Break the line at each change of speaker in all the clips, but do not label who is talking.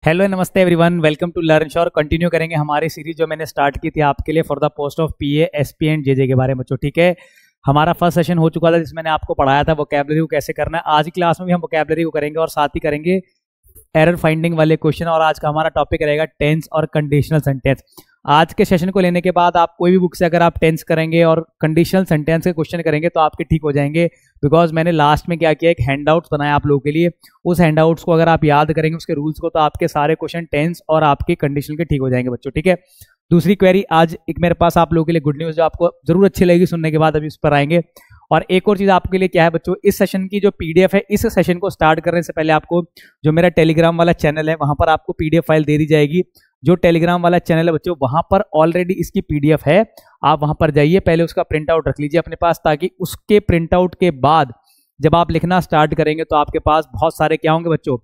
Hello namaste everyone, welcome to learn sure. Continue करेंगे हमारी series जो मैंने स्टार्ट की थी आपके लिए for the post of PA, SP and JJ के बारे में बच्चों। ठीक है, हमारा फर्स्ट सेशन हो चुका था जिसमें मैंने आपको पढ़ाया था वोकैबुलरी को कैसे करना है। आज की क्लास में भी हम वोकैबुलरी को करेंगे और साथ ही करेंगे एरर फाइंडिंग वाले क्वेश्चन। और आज का हमारा टॉपिक रहेगा टेंस और कंडीशनल सेंटेंस। आज के सेशन को लेने के बाद आप कोई भी बुक से अगर आप टेंस करेंगे और कंडीशनल सेंटेंस के क्वेश्चन करेंगे तो आपके ठीक हो जाएंगे। बिकॉज मैंने लास्ट में क्या किया, एक हैंडआउट्स बनाया आप लोगों के लिए। उस हैंडआउट्स को अगर आप याद करेंगे उसके रूल्स को, तो आपके सारे क्वेश्चन टेंस और आपके कंडीशनल के ठीक हो जाएंगे बच्चों। ठीक है, दूसरी क्वेरी आज एक मेरे पास आप लोगों के लिए गुड न्यूज़ जो आपको जरूर अच्छी लगेगी सुनने के बाद, अभी उस पर आएंगे। और एक और चीज आपके लिए क्या है बच्चों, इस सेशन की जो पीडीएफ है, इस सेशन को स्टार्ट करने से पहले आपको जो मेरा टेलीग्राम वाला चैनल है वहां पर आपको पीडीएफ फाइल दे दी जाएगी। जो टेलीग्राम वाला चैनल है बच्चों, वहां पर ऑलरेडी इसकी पीडीएफ है। आप वहां पर जाइए, पहले उसका प्रिंट आउट रख लीजिए अपने पास, ताकि उसके प्रिंट आउट के बाद जब आप लिखना स्टार्ट करेंगे तो आपके पास बहुत सारे क्या होंगे बच्चों,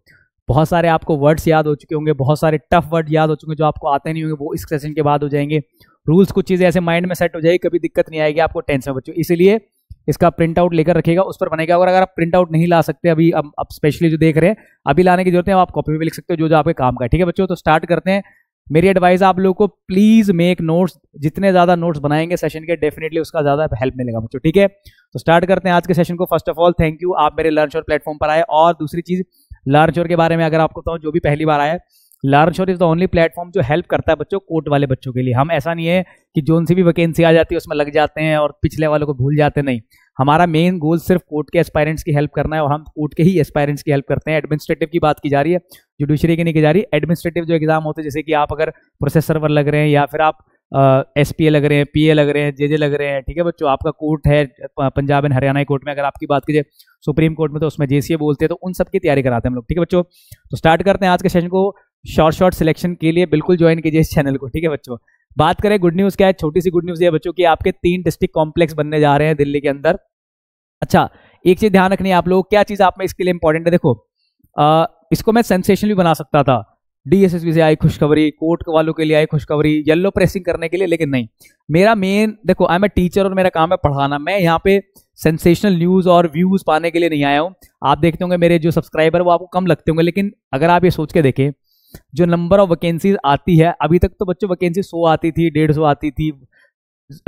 बहुत सारे आपको वर्ड्स याद हो चुके होंगे, बहुत सारे टफ वर्ड याद हो चुके हैं जो आपको आते नहीं होंगे, वो इस सेशन के बाद हो जाएंगे। रूल्स कुछ चीजें ऐसे माइंड में सेट हो जाएगी, कभी दिक्कत नहीं आएगी आपको टेंस में बच्चों। इसीलिए इसका प्रिंट आउट लेकर रखिएगा, उस पर बनेगा। और अगर आप प्रिंट आउट नहीं ला सकते अभी, अब स्पेशली जो देख रहे हैं अभी लाने की जरूरत है, आप कॉपी में भी लिख सकते हो जो जो आपके काम का है। ठीक है बच्चों, तो स्टार्ट करते हैं। मेरी एडवाइस आप लोगों को, प्लीज मेक नोट्स। जितने ज्यादा नोट्स बनाएंगे सेशन के, डेफिनेटली उसका ज्यादा हेल्प मिलेगा बच्चों। ठीक है, तो स्टार्ट करते हैं आज के सेशन को। First of all thank you, आप मेरे लर्न श्योर प्लेटफॉर्म पर आए। और दूसरी चीज, लर्न श्योर के बारे में अगर आपको बताऊं, जो भी पहली बार आया है, learn sure is the only platform जो हेल्प करता है बच्चों कोट वाले बच्चों के लिए। हम ऐसा नहीं है कि जोन सी भी वैकेंसी आ जाती है उसमें लग जाते हैं और पिछले वालों को भूल जाते, नहीं। हमारा मेन गोल सिर्फ कोर्ट के एस्पायरेंट्स की हेल्प करना है, और हम कोर्ट के ही एस्पायरेंट्स की हेल्प करते हैं। एडमिनिस्ट्रेटिव की बात की जा रही है, जुडिशरी की नहीं की जा रही। एडमिनिस्ट्रेटिव जो एग्जाम होते हैं, जैसे कि आप अगर प्रोसेस सर्वर लग रहे हैं, या फिर आप एसपीए लग रहे हैं, पीए लग रहे हैं, जेजे लग रहे हैं। ठीक है बच्चों, आपका कोर्ट है पंजाब एंड हरियाणा कोर्ट में, अगर आपकी बात कीजिए सुप्रीम कोर्ट में तो उसमें जेसीए बोलते हैं, तो उन सब की तैयारी कराते हैं हम लोग। ठीक है बच्चों, तो स्टार्ट करते हैं आज के सेशन को। शॉर्ट सिलेक्शन के लिए बिल्कुल ज्वाइन कीजिए इस चैनल को। ठीक है बच्चों, बात करें गुड न्यूज क्या है, छोटी सी गुड न्यूज ये बच्चों कि आपके 3 डिस्ट्रिक्ट कॉम्प्लेक्स बनने जा रहे हैं दिल्ली के अंदर। अच्छा, एक चीज ध्यान रखनी है आप लोग, क्या चीज आप में इसके लिए इंपॉर्टेंट है, देखो इसको मैं सेंसेशन भी बना सकता था। डीएसएसबी से आई खुशखबरी, कोर्ट वालों के लिए आई खुशखबरी, येलो प्रेसिंग करने के लिए, लेकिन नहीं। मेरा मेन, देखो आई एम ए टीचर और मेरा काम है पढ़ाना। मैं यहाँ पे सेंसेशनल न्यूज और व्यूज पाने के लिए नहीं आया हूँ। आप देखते होंगे मेरे जो सब्सक्राइबर वो आपको कम लगते होंगे, लेकिन अगर आप ये सोच के देखें, जो नंबर ऑफ वैकेंसीज आती है, अभी तक तो बच्चों वैकेंसी 100 आती थी, 150 आती थी।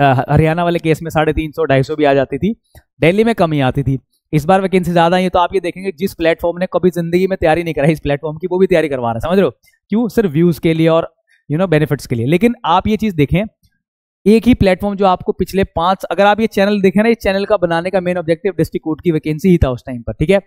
हरियाणा वाले केस में 350, 250 भी आ जाती थी। दिल्ली में कम ही आती थी। इस बार वैकेंसी ज्यादा है, तो आप ये देखेंगे जिस प्लेटफॉर्म ने कभी जिंदगी में तैयारी नहीं कराई इस प्लेटफॉर्म की, वो भी तैयारी करवा रहा है। समझ रहे हो क्यों? सिर्फ व्यूज के लिए और बेनिफिट्स के लिए। लेकिन आप ये चीज देखें, एक ही प्लेटफॉर्म जो आपको पिछले 5, अगर आप ये चैनल देखें ना, इस चैनल का बनाने का मेन ऑब्जेक्टिव डिस्ट्रिक्ट कोर्ट की वैकेंसी ही था उस टाइम पर। ठीक है,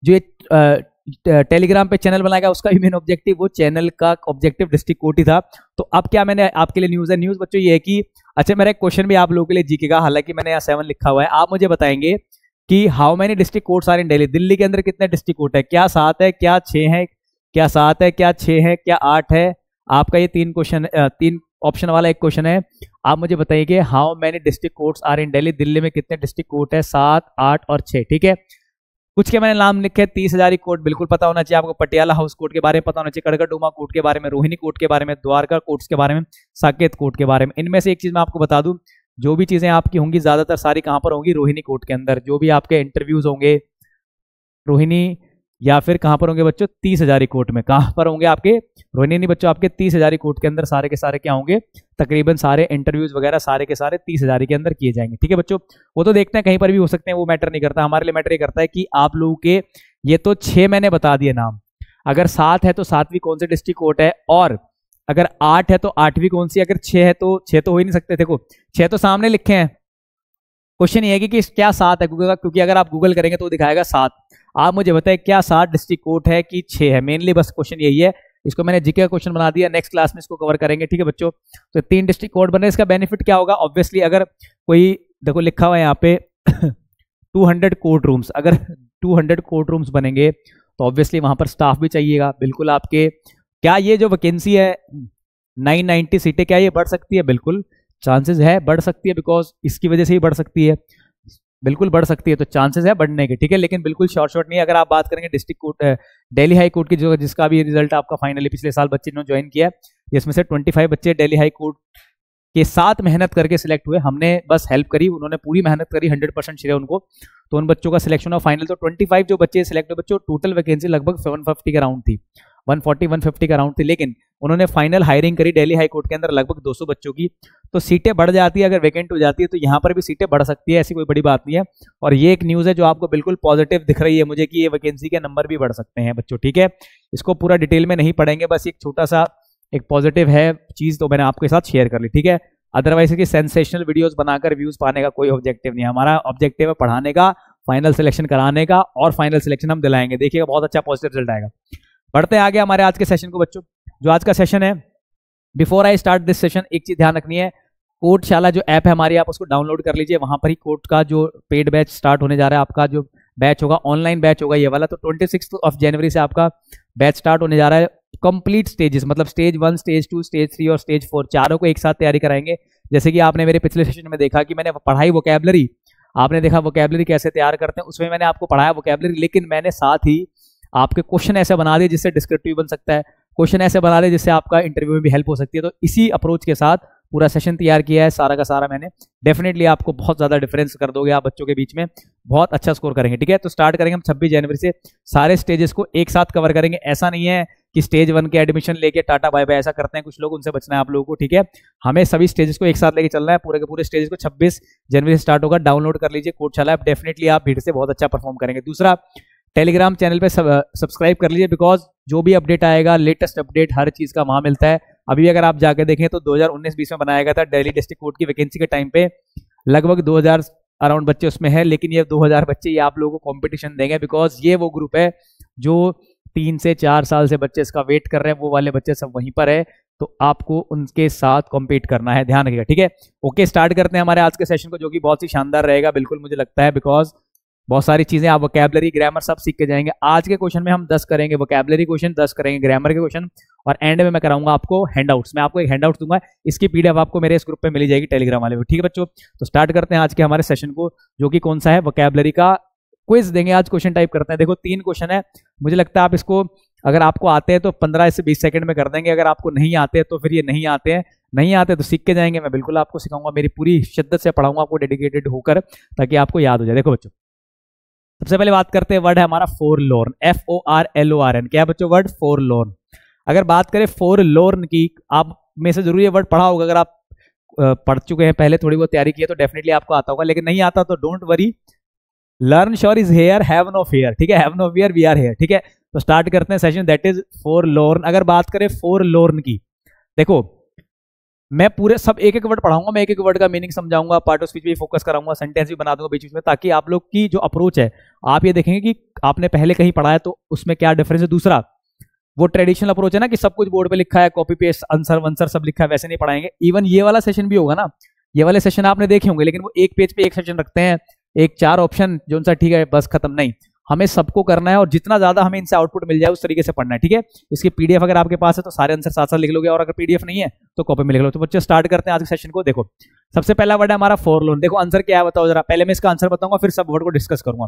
जो ये टेलीग्राम पे चैनल बनाएगा उसका भी मेन ऑब्जेक्टिव, वो चैनल का ऑब्जेक्टिव डिस्ट्रिक्ट कोर्ट ही था। तो अब क्या मैंने आपके लिए न्यूज है, न्यूज बच्चों ये है कि, अच्छा मेरा एक क्वेश्चन भी आप लोगों के लिए जीके का, हालांकि मैंने यहाँ 7 लिखा हुआ है। आप मुझे बताएंगे कि how many district courts are in Delhi. Delhi के अंदर कितने डिस्ट्रिक्ट कोर्ट है? क्या 7 है, क्या 6 है, क्या 7 है, क्या 6 है, क्या 8 है? आपका ये 3 क्वेश्चन, 3 ऑप्शन वाला एक क्वेश्चन है। आप मुझे बताइए how many district courts are in Delhi. Delhi में कितने डिस्ट्रिक्ट कोर्ट है? 7, 8 और 6। ठीक है, कुछ के मैंने नाम लिखे, 30 हजारी कोर्ट बिल्कुल पता होना चाहिए आपको, पटियाला हाउस कोर्ट के बारे में पता होना चाहिए, कड़कड़डूमा कोर्ट के बारे में, रोहिणी कोर्ट के बारे में, द्वारका कोर्ट्स के बारे में, साकेत कोर्ट के बारे में। इनमें से एक चीज मैं आपको बता दूं, जो भी चीजें आपकी होंगी ज्यादातर सारी कहां पर होंगी? रोहिणी कोर्ट के अंदर। जो भी आपके इंटरव्यूज होंगे रोहिणी, या फिर कहां पर होंगे बच्चों? 30 हजारी कोर्ट में। कहां पर होंगे आपके? रोहिणी नहीं बच्चों, आपके 30 हजारी कोर्ट के अंदर सारे के सारे क्या होंगे? तकरीबन सारे इंटरव्यूज वगैरह सारे के सारे 30 हजारी के अंदर किए जाएंगे। ठीक है बच्चों, वो तो देखते हैं कहीं पर भी हो सकते हैं, वो मैटर नहीं करता। हमारे लिए मैटर ये करता है कि आप लोगों के, ये तो 6 मैंने बता दिए नाम, अगर 7 है तो 7वीं कौन से डिस्ट्रिक्ट कोर्ट है, और अगर 8 है तो 8वीं कौन सी, अगर 6 है तो 6 तो हो ही नहीं सकते। देखो 6 तो सामने लिखे हैं। क्वेश्चन ये है कि क्या 7 है, क्योंकि अगर आप गूगल करेंगे तो दिखाएगा 7। आप मुझे बताएं क्या 7 डिस्ट्रिक्ट कोर्ट है कि 6 है? मेनली बस क्वेश्चन यही है। इसको मैंने जीके का क्वेश्चन बना दिया, नेक्स्ट क्लास में इसको कवर करेंगे। ठीक है बच्चों, तो 3 डिस्ट्रिक्ट कोर्ट बने। इसका बेनिफिट क्या होगा? ऑब्वियसली अगर कोई, देखो लिखा हुआ है यहाँ पे 200 कोर्ट रूम्स, अगर 200 कोर्ट रूम्स बनेंगे तो ऑब्वियसली वहां पर स्टाफ भी चाहिएगा। बिल्कुल आपके, क्या ये जो वैकेंसी है 990 सीटें, क्या ये बढ़ सकती है? बिल्कुल चांसेस है बढ़ सकती है, बिकॉज इसकी वजह से ही बढ़ सकती है, बिल्कुल बढ़ सकती है, तो चांसेस है बढ़ने के। ठीक है, लेकिन बिल्कुल शॉर्ट नहीं है। अगर आप बात करेंगे district court, Delhi high court की, जो जिसका भी रिजल्ट आपका फाइनली पिछले साल बच्चे ने ज्वाइन किया, जिसमें से 25 बच्चे दिल्ली हाई कोर्ट के साथ मेहनत करके सिलेक्ट हुए। हमने बस हेल्प करी, उन्होंने पूरी मेहनत करी, 100% श्रेय उनको। तो उन बच्चों का सिलेक्शन हुआ फाइनल। तो 25 जो बच्चे सिलेक्ट हुए बच्चों, टोटल वैकेंसी लगभग 750 के अराउंड थी। 140-150 का राउंड थी, लेकिन उन्होंने फाइनल हायरिंग करी दिल्ली हाई कोर्ट के अंदर लगभग 200 बच्चों की। तो सीटें बढ़ जाती है, अगर वैकेंट हो जाती है तो यहाँ पर भी सीटें बढ़ सकती है, ऐसी कोई बड़ी बात नहीं है। और ये एक न्यूज़ है जो आपको बिल्कुल पॉजिटिव दिख रही है मुझे कि ये वैकेंसी के नंबर भी बढ़ सकते हैं बच्चों, ठीक है। इसको पूरा डिटेल में नहीं पढ़ेंगे, बस एक छोटा सा एक पॉजिटिव है चीज़, तो मैंने आपके साथ शेयर कर ली, ठीक है। अदरवाइज की सेंसेशनल वीडियोस बनाकर व्यूज पाने का कोई ऑब्जेक्टिव नहीं है, हमारा ऑब्जेक्टिव है पढ़ाने का, फाइनल सिलेक्शन कराने का, और फाइनल सिलेक्शन हम दिलाएंगे, देखिएगा बहुत अच्छा पॉजिटिव रिजल्ट आएगा। बढ़ते हैं आगे हमारे आज के सेशन को बच्चों। जो आज का सेशन है, before I start this session एक चीज ध्यान रखनी है, कोर्टशाला जो ऐप है हमारी, आप उसको डाउनलोड कर लीजिए। वहां पर ही कोर्ट का जो पेड बैच स्टार्ट होने जा रहा है, आपका जो बैच होगा ऑनलाइन बैच होगा ये वाला, तो 26 जनवरी से आपका बैच स्टार्ट होने जा रहा है। कंप्लीट स्टेजेस, मतलब स्टेज 1, स्टेज 2, स्टेज 3 और स्टेज 4 चारों को एक साथ तैयारी कराएंगे। जैसे कि आपने मेरे पिछले सेशन में देखा कि मैंने पढ़ाई वोकैबुलरी, आपने देखा वोकैबुलरी कैसे तैयार करते हैं, उसमें मैंने आपको पढ़ाया वोकैबुलरी, लेकिन मैंने साथ ही आपके क्वेश्चन ऐसे बना दिए जिससे डिस्क्रिप्टिव बन सकता है, क्वेश्चन ऐसे बना दिए जिससे आपका इंटरव्यू में भी हेल्प हो सकती है। तो इसी अप्रोच के साथ पूरा सेशन तैयार किया है सारा का सारा मैंने। डेफिनेटली आपको बहुत ज्यादा डिफरेंस कर दोगे, आप बच्चों के बीच में बहुत अच्छा स्कोर करेंगे, ठीक है। तो स्टार्ट करेंगे हम 26 जनवरी से, सारे स्टेजेस को एक साथ कवर करेंगे। ऐसा नहीं है कि स्टेज 1 के एडमिशन लेके टाटा बाय बाय ऐसा करते हैं कुछ लोग, उनसे बचना है आप लोगों को, ठीक है। हमें सभी स्टेजेस को एक साथ लेके चलना है, पूरे के पूरे स्टेजेस को 26 जनवरी से स्टार्ट होगा। डाउनलोड कर लीजिए कोर्टशाला ऐप, डेफिनेटली आप भीड़ से बहुत अच्छा परफॉर्म करेंगे। दूसरा, टेलीग्राम चैनल पे सब्सक्राइब कर लीजिए, बिकॉज जो भी अपडेट आएगा, लेटेस्ट अपडेट हर चीज का वहां मिलता है। अभी अगर आप जाके देखें तो 2019-20 में बनाया गया था, दिल्ली डिस्ट्रिक्ट कोर्ट की वैकेंसी के टाइम पे लगभग 2000 अराउंड बच्चे उसमें है, लेकिन ये 2000 बच्चे ये आप लोगों को कंपटीशन देंगे, बिकॉज ये वो ग्रुप है जो 3 से 4 साल से बच्चे इसका वेट कर रहे हैं, वो वाले बच्चे सब वहीं पर है, तो आपको उनके साथ कॉम्पीट करना है, ध्यान रखिएगा, ठीक है। ओके, स्टार्ट करते हैं हमारे आज के सेशन को, जो कि बहुत ही शानदार रहेगा बिल्कुल मुझे लगता है, बिकॉज बहुत सारी चीजें आप वोकैबुलरी, ग्रामर सब सीख के जाएंगे। आज के क्वेश्चन में हम 10 करेंगे वोकैबुलरी क्वेश्चन, 10 करेंगे ग्रामर के क्वेश्चन, और एंड में मैं कराऊंगा आपको हैंडआउट्स। मैं आपको एक हैंडआउट दूंगा, इसकी पीडीएफ आपको मेरे इस ग्रुप पे मिली जाएगी टेलीग्राम वाले में, ठीक है बच्चों। तो स्टार्ट करते हैं आज के हमारे सेशन को, जो कि कौन सा है, वोकैबुलरी का क्विज देंगे आज। क्वेश्चन टाइप करते हैं, देखो 3 क्वेश्चन है, मुझे लगता है आप इसको अगर आपको आते हैं तो 15 से 20 सेकंड में कर देंगे, अगर आपको नहीं आते हैं तो फिर ये नहीं आते हैं, नहीं आते तो सीख के जाएंगे। मैं बिल्कुल आपको सिखाऊंगा, मेरी पूरी शिद्दत से पढ़ाऊंगा आपको डेडिकेटेड होकर, ताकि आपको याद हो जाए। देखो बच्चों, सबसे पहले बात करते हैं, वर्ड है हमारा फोरलोर्न, FORLORN। क्या है बच्चों वर्ड? फोरलोर्न। अगर बात करें फोरलोर्न की, आप में से जरूर ये वर्ड पढ़ा होगा, अगर आप पढ़ चुके हैं पहले, थोड़ी बहुत तैयारी की है तो डेफिनेटली आपको आता होगा, लेकिन नहीं आता तो don't worry, learn sure is here, have no fear, ठीक है, have no fear, we are here, ठीक है। तो स्टार्ट करते हैं सेशन, दैट इज फोरलोर्न। अगर बात करें फोरलोर्न की, देखो मैं पूरे सब एक एक वर्ड पढ़ाऊंगा, मैं एक एक वर्ड का मीनिंग समझाऊंगा, पार्ट ऑफ स्पीच भी फोकस कराऊंगा, सेंटेंस भी बना दूंगा बीच में, ताकि आप लोग की जो अप्रोच है, आप ये देखेंगे कि आपने पहले कहीं पढ़ा है तो उसमें क्या डिफरेंस है। दूसरा, वो ट्रेडिशनल अप्रोच है ना कि सब कुछ बोर्ड पे लिखा है, कॉपी पेस्ट आंसर वंसर सब लिखा है, वैसे नहीं पढ़ाएंगे। इवन ये वाला सेशन भी होगा ना, ये वाले सेशन आपने देखे होंगे, लेकिन वो एक पेज पे एक सेशन रखते हैं, एक 4 ऑप्शन, जो सा ठीक है बस खत्म, नहीं, हमें सबको करना है, और जितना ज्यादा हमें इनसे आउटपुट मिल जाए उस तरीके से पढ़ना है, ठीक है। इसकी पीडीएफ अगर आपके पास है तो सारे आंसर साथ साथ लिख लोगे, और अगर पीडीएफ नहीं है तो कॉपी में लिख लो। तो बच्चे स्टार्ट करते हैं आज के सेशन को। देखो सबसे पहला वर्ड है हमारा फोरलोर्न। देखो आंसर क्या है बताओ जरा, पहले मैं इसका आंसर बताऊंगा, फिर सब वर्ड को डिस्कस करूंगा।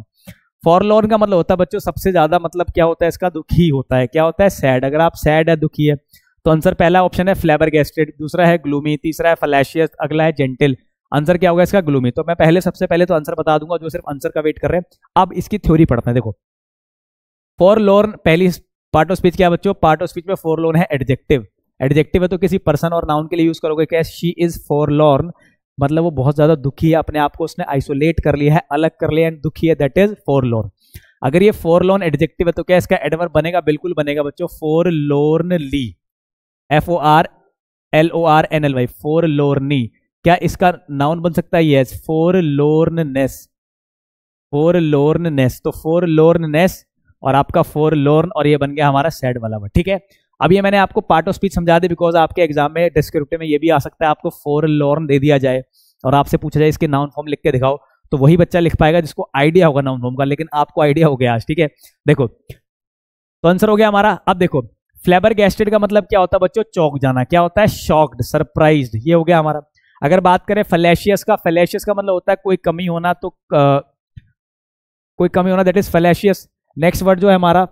फोरलोर्न का मतलब होता है बच्चों, सबसे ज्यादा मतलब क्या होता है इसका, दुखी होता है। क्या होता है? सैड। अगर आप सैड है, दुखी है, तो आंसर पहला ऑप्शन है फ्लैबरगेस्टेड, दूसरा है ग्लूमी, तीसरा है फैलेशियस, अगला है जेंटल। आंसर क्या होगा इसका? ग्लूमी। तो मैं पहले सबसे पहले तो आंसर बता दूंगा, जो सिर्फ आंसर का वेट कर रहे हैं। अब इसकी थ्योरी पढ़ते हैं। देखो फोरलोर्न, पहली पार्ट ऑफ स्पीच क्या है बच्चों? पार्ट ऑफ स्पीच में फोरलोर्न है एडजेक्टिव। एडजेक्टिव है तो किसी पर्सन और नाउन के लिए यूज करोगे। क्या? शी इज फोरलोर्न, मतलब वो बहुत ज्यादा दुखी है, अपने आप को उसने आइसोलेट कर लिया है, अलग कर लिया है, दुखी है, दैट इज फोरलोर्न। अगर ये फोरलोर्न एडजेक्टिव है तो क्या इसका एडवर्ब बनेगा? बिल्कुल बनेगा बच्चों, फोरलोर्नली, FORLORNLY, फोरलोर्नी। क्या इसका नाउन बन सकता है? यस, फोरलोर्ननेस, फोरलोर्ननेस। तो फोरलोर्ननेस और आपका फोरलोर्न, और ये बन गया हमारा सैड वाला वर्ड, ठीक है। अब ये मैंने आपको पार्ट ऑफ स्पीच समझा दी, बिकॉज आपके एग्जाम में डिस्क्रिप्टिव में ये भी आ सकता है, आपको फोरलोर्न दे दिया जाए और आपसे पूछा जाए इसके नाउन फॉर्म लिख के दिखाओ, तो वही बच्चा लिख पाएगा जिसको आइडिया होगा नाउन फॉर्म का, लेकिन आपको आइडिया हो गया आज, ठीक है। देखो तो आंसर हो गया हमारा। अब देखो फ्लैबरगेस्टेड का मतलब क्या होता है बच्चों? चौंक जाना। क्या होता है? शॉक्ड, सरप्राइज्ड, ये हो गया हमारा। अगर बात करें फैलेशियस का, फैलेशियस का मतलब होता है कोई कमी होना, तो कोई कमी होना, दैट इज फैलेशियस। नेक्स्ट वर्ड जो है हमारा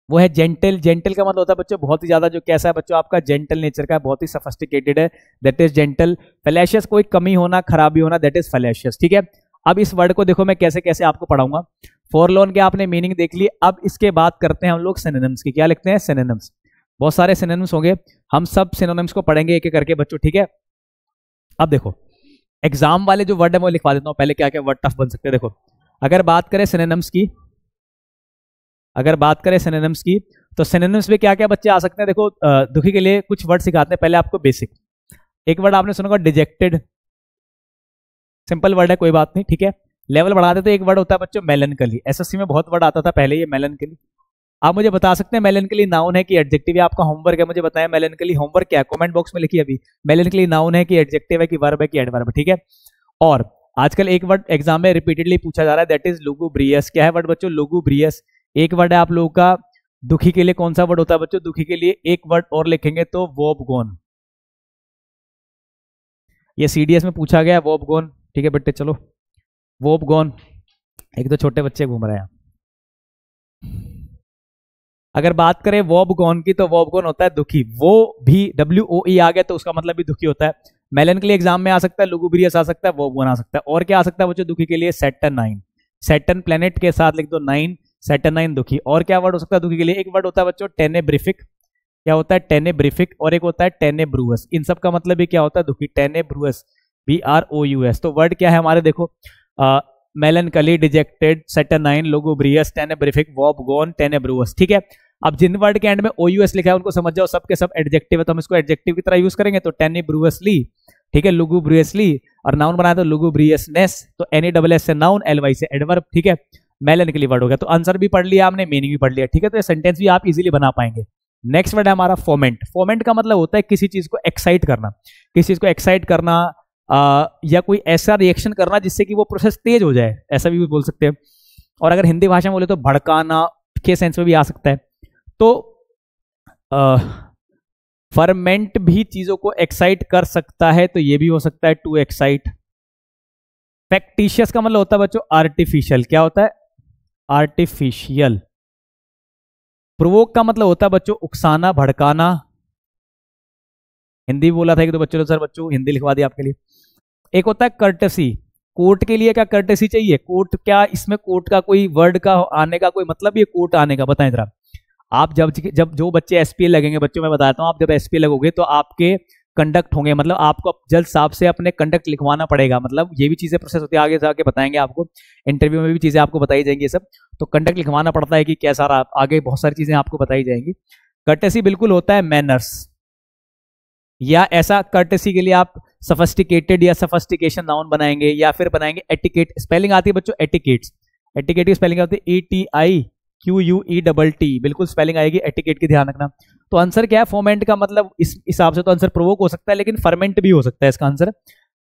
वो है जेंटल। जेंटल का मतलब होता है बच्चों बहुत ही ज्यादा, जो कैसा है बच्चों आपका? जेंटल नेचर का है, बहुत ही सोफिस्टिकेटेड है, दैट इज जेंटल। फैलेशियस कोई कमी होना, खराबी होना, दैट इज फैलेशियस, ठीक है। अब इस वर्ड को देखो मैं कैसे कैसे आपको पढ़ाऊंगा। फॉरलोन के आपने मीनिंग देख ली। अब इसके बाद करते हैं हम लोग सिनोनिम्स की। क्या लिखते हैं? सिनोनिम्स। बहुत सारे सिनोनिम्स होंगे, हम सब सिनोनिम्स को पढ़ेंगे एक एक करके बच्चों, ठीक है। अब देखो एग्जाम वाले जो वर्ड है वो लिखवा देता हूं पहले, क्या क्या वर्ड टफ बन सकते हैं। देखो अगर बात करें सिनोनिम्स की, तो सिनोनिम्स में क्या क्या बच्चे आ सकते हैं। देखो दुखी के लिए कुछ वर्ड सिखाते हैं पहले आपको बेसिक। एक वर्ड आपने सुना होगा डिजेक्टेड, सिंपल वर्ड है कोई बात नहीं, ठीक है। लेवल बढ़ाते तो एक वर्ड होता है बच्चों मेलनकली। एसएससी में बहुत वर्ड आता था पहले ये मेलनकली। आप मुझे बता सकते हैं मेलनकली नाउन है कि एडजेक्टिव है? आपका होमवर्क है, मुझे बताएं मेलनकली होमवर्क क्या है, कमेंट बॉक्स में लिखिए अभी। मेलनकली नाउन है कि एडजेक्टिव है कि वर्ब है कि एडवर्ब, ठीक है। और आजकल एक वर्ड एग्जाम में रिपीटेडली पूछा जा रहा है, दैट इज लुगुब्रियस। क्या है वर्ड बच्चों? लुगुब्रियस। एक वर्ड है आप लोगों का दुखी के लिए, कौन सा वर्ड होता है बच्चों दुखी के लिए? एक वर्ड और लिखेंगे तो वोबगोन। ये सीडीएस में पूछा गया वोबगोन, ठीक है बेटे। चलो वोबगोन, एक तो छोटे बच्चे घूम रहे हैं। अगर बात करें वोबगोन की तो वोबगोन होता है दुखी, वो भी WOE आ गया तो उसका मतलब भी दुखी होता है। मेलनकली एग्जाम में आ सकता है, लुगुब्रियस आ सकता है, वोबगोन आ सकता है। और क्या आ सकता है बच्चों दुखी के लिए? सैटर्नाइन। सैटर्न प्लेनेट के साथ लिख दो 9, सैटर्नाइन दुखी। और क्या वर्ड हो सकता है दुखी के लिए? एक वर्ड होता है बच्चों टेनेब्रिफिक। क्या होता है? टेनेब्रिफिक। और एक होता है टेनेब्रूअस। इन सब का मतलब भी क्या होता है दुखी? टेनेब्रूअस, BROUS। तो वर्ड क्या है हमारे? देखो मेलनकली, डिजेक्टेड, सैटर्नाइन, लुगुब्रियस, टेनेब्रिफिक, वोबगोन, टेनेब्रूअस, ठीक है। अब जिन वर्ड के एंड में OUS लिखा है उनको समझ जाओ, सब के सब एडजेक्टिव है, तो हम इसको एडजेक्टिव की तरह यूज करेंगे। तो टेनेब्रूअसली, ठीक है, लुगुब्रियसली। और नाउन बनाया तो लुगुब्रियसनेस, तो NASS से नाउन, LY से एडवर्ब, ठीक है। मेलनकली वर्ड हो गया। तो आंसर भी पढ़ लिया आपने, मीनिंग भी पढ़ लिया, ठीक है। तो ये सेंटेंस भी आप इजीली बना पाएंगे। नेक्स्ट वर्ड है हमारा फोमेंट। फोमेंट का मतलब होता है किसी चीज को एक्साइट करना, किसी चीज को एक्साइट करना, या कोई ऐसा रिएक्शन करना जिससे कि वो प्रोसेस तेज हो जाए, ऐसा भी बोल सकते हैं। और अगर हिंदी भाषा में बोले तो भड़काना के सेंस में भी आ सकता है। तो फर्मेंट भी चीजों को एक्साइट कर सकता है, तो ये भी हो सकता है टू एक्साइट। फैक्टिशियस का मतलब होता है बच्चों आर्टिफिशियल। क्या होता है? आर्टिफिशियल। प्रोवोक का मतलब होता है बच्चों उकसाना, भड़काना। हिंदी बोला था कि तो बच्चों, सर बच्चों हिंदी लिखवा दी आपके लिए। एक होता है कर्टसी। कोर्ट के लिए क्या कर्टसी चाहिए? कोर्ट, क्या इसमें कोर्ट का कोई वर्ड का आने का कोई मतलब ही है? कोर्ट आने का बताएं जरा। आप जब जो बच्चे SPL लगेंगे बच्चों, मैं बताता हूँ, आप जब SPL लगोगे तो आपके कंडक्ट होंगे, मतलब आपको जज साहब से अपने कंडक्ट लिखवाना पड़ेगा। मतलब ये भी चीजें प्रोसेस होती है, आगे जाके बताएंगे आपको, इंटरव्यू में भी चीजें आपको बताई जाएंगी ये सब। तो कंडक्ट लिखवाना पड़ता है कि कैसा रहा, आगे बहुत सारी चीजें आपको बताई जाएंगी। कर्टेसी बिल्कुल होता है मैनर्स, या ऐसा कर्टेसी के लिए आप सफिस्टिकेटेड या सफिस्टिकेशन नाउन बनाएंगे, या फिर बनाएंगे एटिकेट। स्पेलिंग आती है बच्चों एटिकेट्स। एटिकेट की स्पेलिंग होती है ETIQUETT, बिल्कुल स्पेलिंग आएगी एटिकेट की, ध्यान रखना। तो आंसर क्या है? फोमेंट का मतलब इस हिसाब से तो आंसर प्रोवोक हो सकता है, लेकिन फर्मेंट भी हो सकता है इसका आंसर।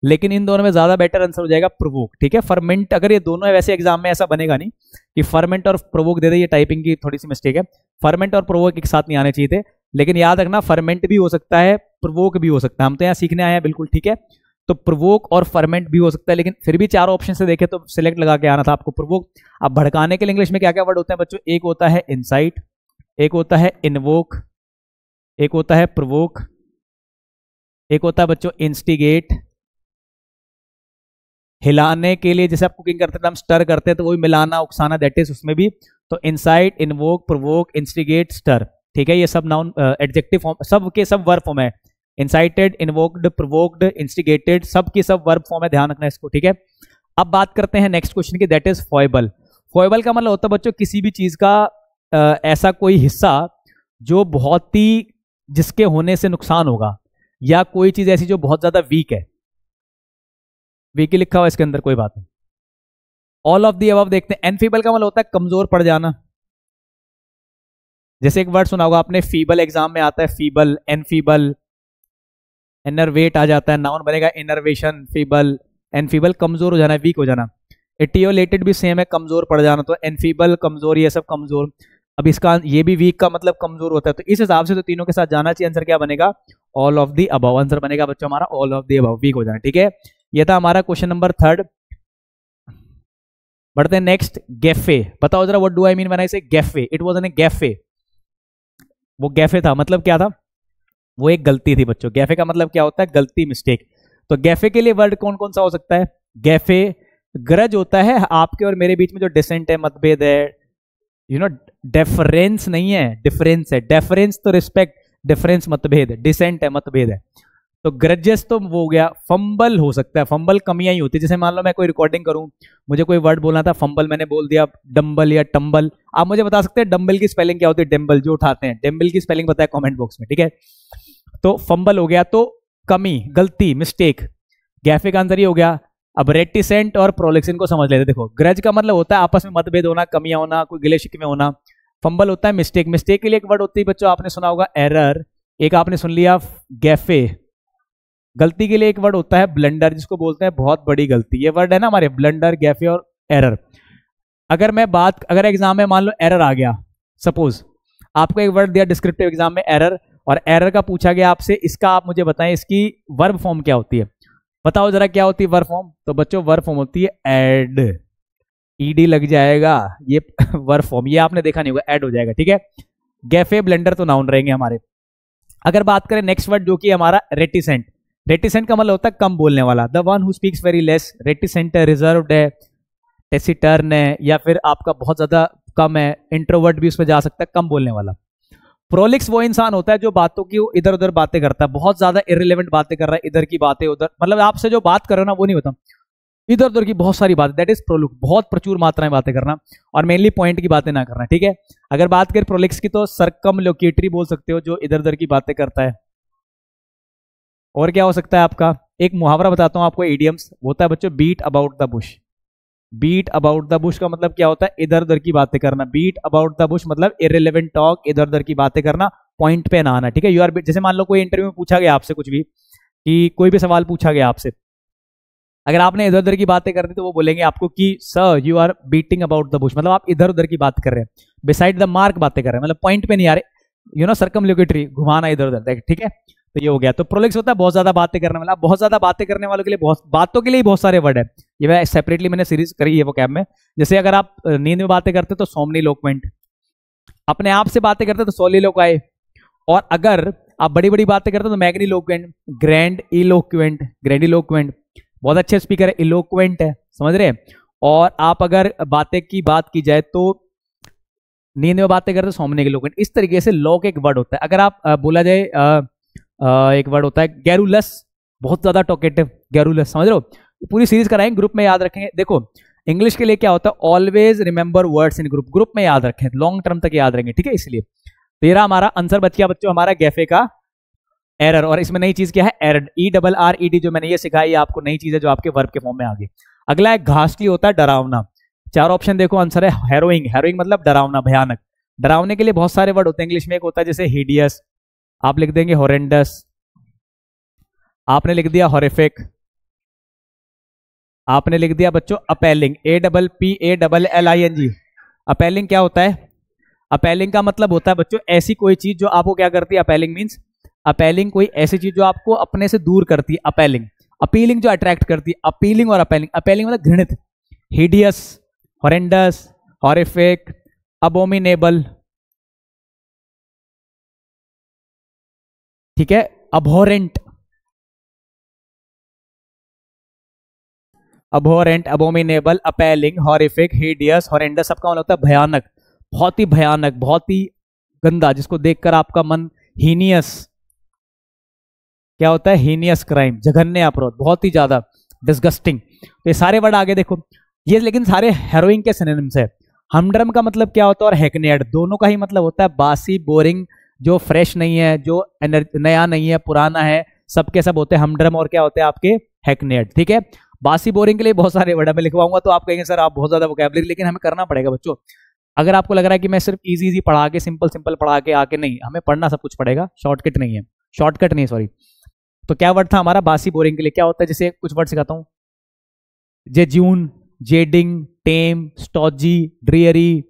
लेकिन इन दोनों में ज्यादा बेटर आंसर हो जाएगा प्रोवोक, ठीक है। फर्मेंट अगर ये दोनों है, वैसे एग्जाम में ऐसा बनेगा नहीं कि फर्मेंट और प्रोवोक दे दे, ये टाइपिंग की थोड़ी सी मिस्टेक है। फर्मेंट और प्रोवोक एक साथ नहीं आने चाहिए थे, लेकिन याद रखना फर्मेंट भी हो सकता है, प्रोवोक भी हो सकता है। हम तो यहाँ सीखने आए हैं, बिल्कुल ठीक है। तो प्रोवोक और फर्मेंट भी हो सकता है, लेकिन फिर भी चारों ऑप्शन से देखे तो सिलेक्ट लगा के आना था आपको प्रोवोक। अब भड़काने के लिए इंग्लिश में क्या क्या वर्ड होते हैं बच्चों? एक होता है इंसाइट, एक होता है इन्वोक, एक होता है प्रोवोक, एक होता है बच्चों इंस्टिगेट। हिलाने के लिए जैसे आप कुकिंग करते हैं हम स्टर करते हैं, तो वही मिलाना, उकसाना, दैट इज उसमें भी। तो incite, invoke, provoke, instigate, stir, ठीक है। ये सब नाउन एडजेक्टिव फॉर्म, सब के सब वर्ब फॉर्म है। इंसाइटेड, इन्वोक्ड, प्रोवोक्ड, इंस्टिगेटेड, सब की सब वर्ब फॉर्म है, ध्यान रखना इसको, ठीक है। अब बात करते हैं नेक्स्ट क्वेश्चन की, दैट इज फॉयबल। फॉयबल का मतलब होता है बच्चों किसी भी चीज का ऐसा कोई हिस्सा जो बहुत ही, जिसके होने से नुकसान होगा, या कोई चीज ऐसी जो बहुत ज्यादा वीक है। वीक ही लिखा हुआ इसके अंदर, कोई बात नहीं। ऑल ऑफ दी अबव देखते हैं। एनफीबल का मतलब होता है कमजोर पड़ जाना। जैसे एक वर्ड सुना होगा आपने, फीबल, एग्जाम में आता है फीबल, एनफीबल, इनरवेट आ जाता है, नाउन बनेगा इनरवेशन, फीबल, एनफीबल, कमजोर हो जाना, वीक हो जाना। एटियोलेटेड भी सेम है, कमजोर पड़ जाना, तो एनफीबल कमजोर, ये सब कमजोर। अब इसका ये भी वीक का मतलब कमजोर होता है, तो इस हिसाब से तो तीनों के साथ जाना चाहिए। आंसर क्या बनेगा? All of the above. Answer बनेगा बच्चों हमारा all of the above, weak हो जाना, ठीक है। ये था हमारा क्वेश्चन नंबर 3। बढ़ते हैं नेक्स्ट, गैफे। बताओ जरा, what do I mean when I say gaffe? It was an gaffe. वो गैफे था, मतलब क्या था? वो एक गलती थी बच्चों। गैफे का मतलब क्या होता है? गलती, मिस्टेक। तो गैफे के लिए वर्ड कौन कौन सा हो सकता है? गैफे, ग्रज होता है आपके और मेरे बीच में जो डिसेंट है, मतभेद है, यू नो, डेफरेंस नहीं है, डिफरेंस है। डेफरेंस तो रिस्पेक्ट, डिफरेंस मतभेद है, डिसेंट है मतभेद है। तो ग्रजेस तो वो हो गया। फंबल हो सकता है, फंबल कमियां ही होती है। जैसे मान लो मैं कोई रिकॉर्डिंग करूं, मुझे कोई वर्ड बोलना था, फंबल मैंने बोल दिया, डम्बल या टम्बल। आप मुझे बता सकते हैं डम्बल की स्पेलिंग क्या होती है? डम्बल जो उठाते हैं, डम्बल की स्पेलिंग बताया कमेंट बॉक्स में, ठीक है। तो फंबल हो गया, तो कमी, गलती, मिस्टेक। गैफे का आंसर ही हो गया। अब रेटिसेंट और प्रोलिक्स इनको समझ लेते। देखो, ग्रज का मतलब होता है आपस में मतभेद होना, कमियां होना, कोई गिले शिकवे होना। फंबल होता है मिस्टेक। मिस्टेक के लिए एक वर्ड होती है बच्चों, आपने सुना होगा एरर। एक आपने सुन लिया गैफे। गलती के लिए एक वर्ड होता है ब्लंडर, जिसको बोलते हैं बहुत बड़ी गलती। ये वर्ड है ना हमारे, ब्लंडर, गैफे और एरर। अगर एग्जाम में मान लो एरर आ गया, सपोज आपको एक वर्ड दिया डिस्क्रिप्टिव एग्जाम में एरर, और एरर का पूछा गया आपसे, इसका आप मुझे बताएं इसकी वर्ब फॉर्म क्या होती है। बताओ जरा क्या होती है वर्ब फॉर्म। तो बच्चों वर्ब फॉर्म होती है ऐड, ईडी लग जाएगा ये वर्ब फॉर्म, ये आपने देखा नहीं होगा, ऐड हो जाएगा, ठीक है। गैफे, ब्लेंडर तो नाउन रहेंगे हमारे। अगर बात करें नेक्स्ट वर्ड जो कि हमारा रेटिसेंट। रेटिसेंट का मतलब होता है कम बोलने वाला, the one who speaks very less. Reticent है, रिजर्व्ड है, टेसिटर्न है, या फिर आपका बहुत ज्यादा कम है, इंट्रोवर्ट भी उसमें जा सकता है, कम बोलने वाला। प्रोलिक्स वो इंसान होता है जो बातों की इधर उधर बातें करता है, बहुत ज्यादा इररिलेवेंट बातें कर रहा है, इधर की बातें उधर, मतलब आपसे जो बात कर रहे हो ना वो नहीं होता, इधर उधर की बहुत सारी बातें, दैट इज प्रोलिक्स। बहुत प्रचुर मात्रा में बातें करना और मेनली पॉइंट की बातें ना करना, ठीक है। अगर बात करें प्रोलिक्स की तो सर्कमलोक्यूटरी बोल सकते हो, जो इधर उधर की बातें करता है। और क्या हो सकता है आपका, एक मुहावरा बताता हूं आपको, इडियम्स होता है बच्चों, beat about the bush. Beat about the bush का मतलब क्या होता है? इधर उधर की बातें करना। बीट अबाउट द बुश मतलब इररिलेवेंट टॉक, इधर उधर की बातें करना, पॉइंट पे ना आना, ठीक है। यू आर, जैसे मान लो कोई इंटरव्यू में पूछा गया आपसे कुछ भी, कि कोई भी सवाल पूछा गया आपसे, अगर आपने इधर उधर की बातें कर दी तो वो बोलेंगे आपको कि sir you are beating about the bush, मतलब आप इधर उधर की बात कर रहे हैं, बिसाइड द मार्क बातें कर रहे हैं, मतलब पॉइंट पे नहीं आ रहे, यू नो, सर्कमलोक्यूटरी, घुमाना इधर उधर, ठीक है। तो ये हो गया। तो प्रोलिक्स होता है बहुत ज्यादा बातें करने वाला। बहुत ज्यादा बातें करने वालों के लिए बहुत बातों के लिए बहुत सारे वर्ड है, ये मैं सेपरेटली मैंने सीरीज करी है वो कैब में। जैसे अगर आप नींद में बातें करते तो सोमनीलोक्वेंट, अपने आप से बातें करते तो सोलिलोक्वाई, और अगर आप बड़ी बड़ी बातें करते तो मैग्नीलोक्वेंट, ग्रैंड इलोक्वेंट, ग्रैंडिलोक्वेंट। बहुत अच्छे स्पीकर है, इलोक्वेंट है, समझ रहे हैं। और आप अगर बातें की बात की जाए तो नींद में बातें करते तो सोमनीलोक्वेंट। इस तरीके से लॉक एक वर्ड होता है। अगर आप बोला जाए एक वर्ड होता है गैरुलस, बहुत ज्यादा टॉकेटिव, गैरुलस, समझ रहे हो। पूरी सीरीज कराएंगे, ग्रुप में याद रखेंगे। देखो इंग्लिश के लिए क्या होता है, always remember words in group, group में याद रखें, लॉन्ग टर्म तक याद रहेंगे, ठीक है। इसलिए तेरा हमारा आंसर बच गया बच्चों, हमारा गैफे का एरर। और इसमें नई चीज क्या है, एरड, ERRED, जो मैंने ये सिखाई आपको नई चीज है जो आपके वर्ब के फॉर्म में आ गई। अगला है घासली, होता है डरावना। चार ऑप्शन देखो, आंसर है हैरोइंग। हैरोइंग मतलब डरावना, भयानक। डरावने के लिए बहुत सारे वर्ड होते हैं इंग्लिश में, एक होता है जैसे हिडियस, आप लिख देंगे हॉरेंडस, आपने लिख दिया हॉरिफिक, आपने लिख दिया बच्चों अपेलिंग, APPALLING। अपेलिंग क्या होता है? अपेलिंग का मतलब होता है बच्चों ऐसी कोई चीज जो आपको क्या करती है, अपेलिंग मींस, अपेलिंग कोई ऐसी चीज जो आपको अपने से दूर करती है, अपेलिंग। अपीलिंग जो अट्रैक्ट करती है, अपीलिंग और अपेलिंग। अपेलिंग मतलब घृणित, हिडियस, हॉरेंडस, हॉरिफिक, अबोमिनेबल, ठीक है, अबोरेंट, अबोरेंट, abominable, appealing, horrific, hideous, horrendous, सबका मतलब होता है भयानक, बहुत ही भयानक, बहुत ही गंदा, जिसको देखकर आपका मन, हीनियस, क्या होता है, हीनियस क्राइम, जघन्य अपराध, बहुत ही ज्यादा डिस्गस्टिंग। तो ये सारे वर्ड आगे देखो, ये लेकिन सारे हेरोइंग के सिनोनिम्स है। हमड्रम का मतलब क्या होता है, और हैकनेड, दोनों का ही मतलब होता है बासी, बोरिंग, जो फ्रेश नहीं है, जो नया नहीं है, पुराना है, सबके सब होते हैं हमड्रम, और क्या होते हैं आपके हैकनेड, ठीक है। बासी, बोरिंग के लिए बहुत सारे वर्ड मैं लिखवाऊंगा तो आप कहेंगे सर आप बहुत ज्यादा वोकैबुलरी, लेकिन हमें करना पड़ेगा बच्चों। अगर आपको लग रहा है कि मैं सिर्फ इजी इजी पढ़ा के, सिंपल सिंपल पढ़ा के आके, नहीं, हमें पढ़ना सब कुछ पड़ेगा, शॉर्टकट नहीं है, शॉर्टकट नहीं है, सॉरी। तो क्या वर्ड था हमारा बासी, बोरिंग के लिए? क्या होता है, जैसे कुछ वर्ड सिखाता हूं, जेज्यून, जेडिंग, टेम, स्टॉजी, ड्रियरी,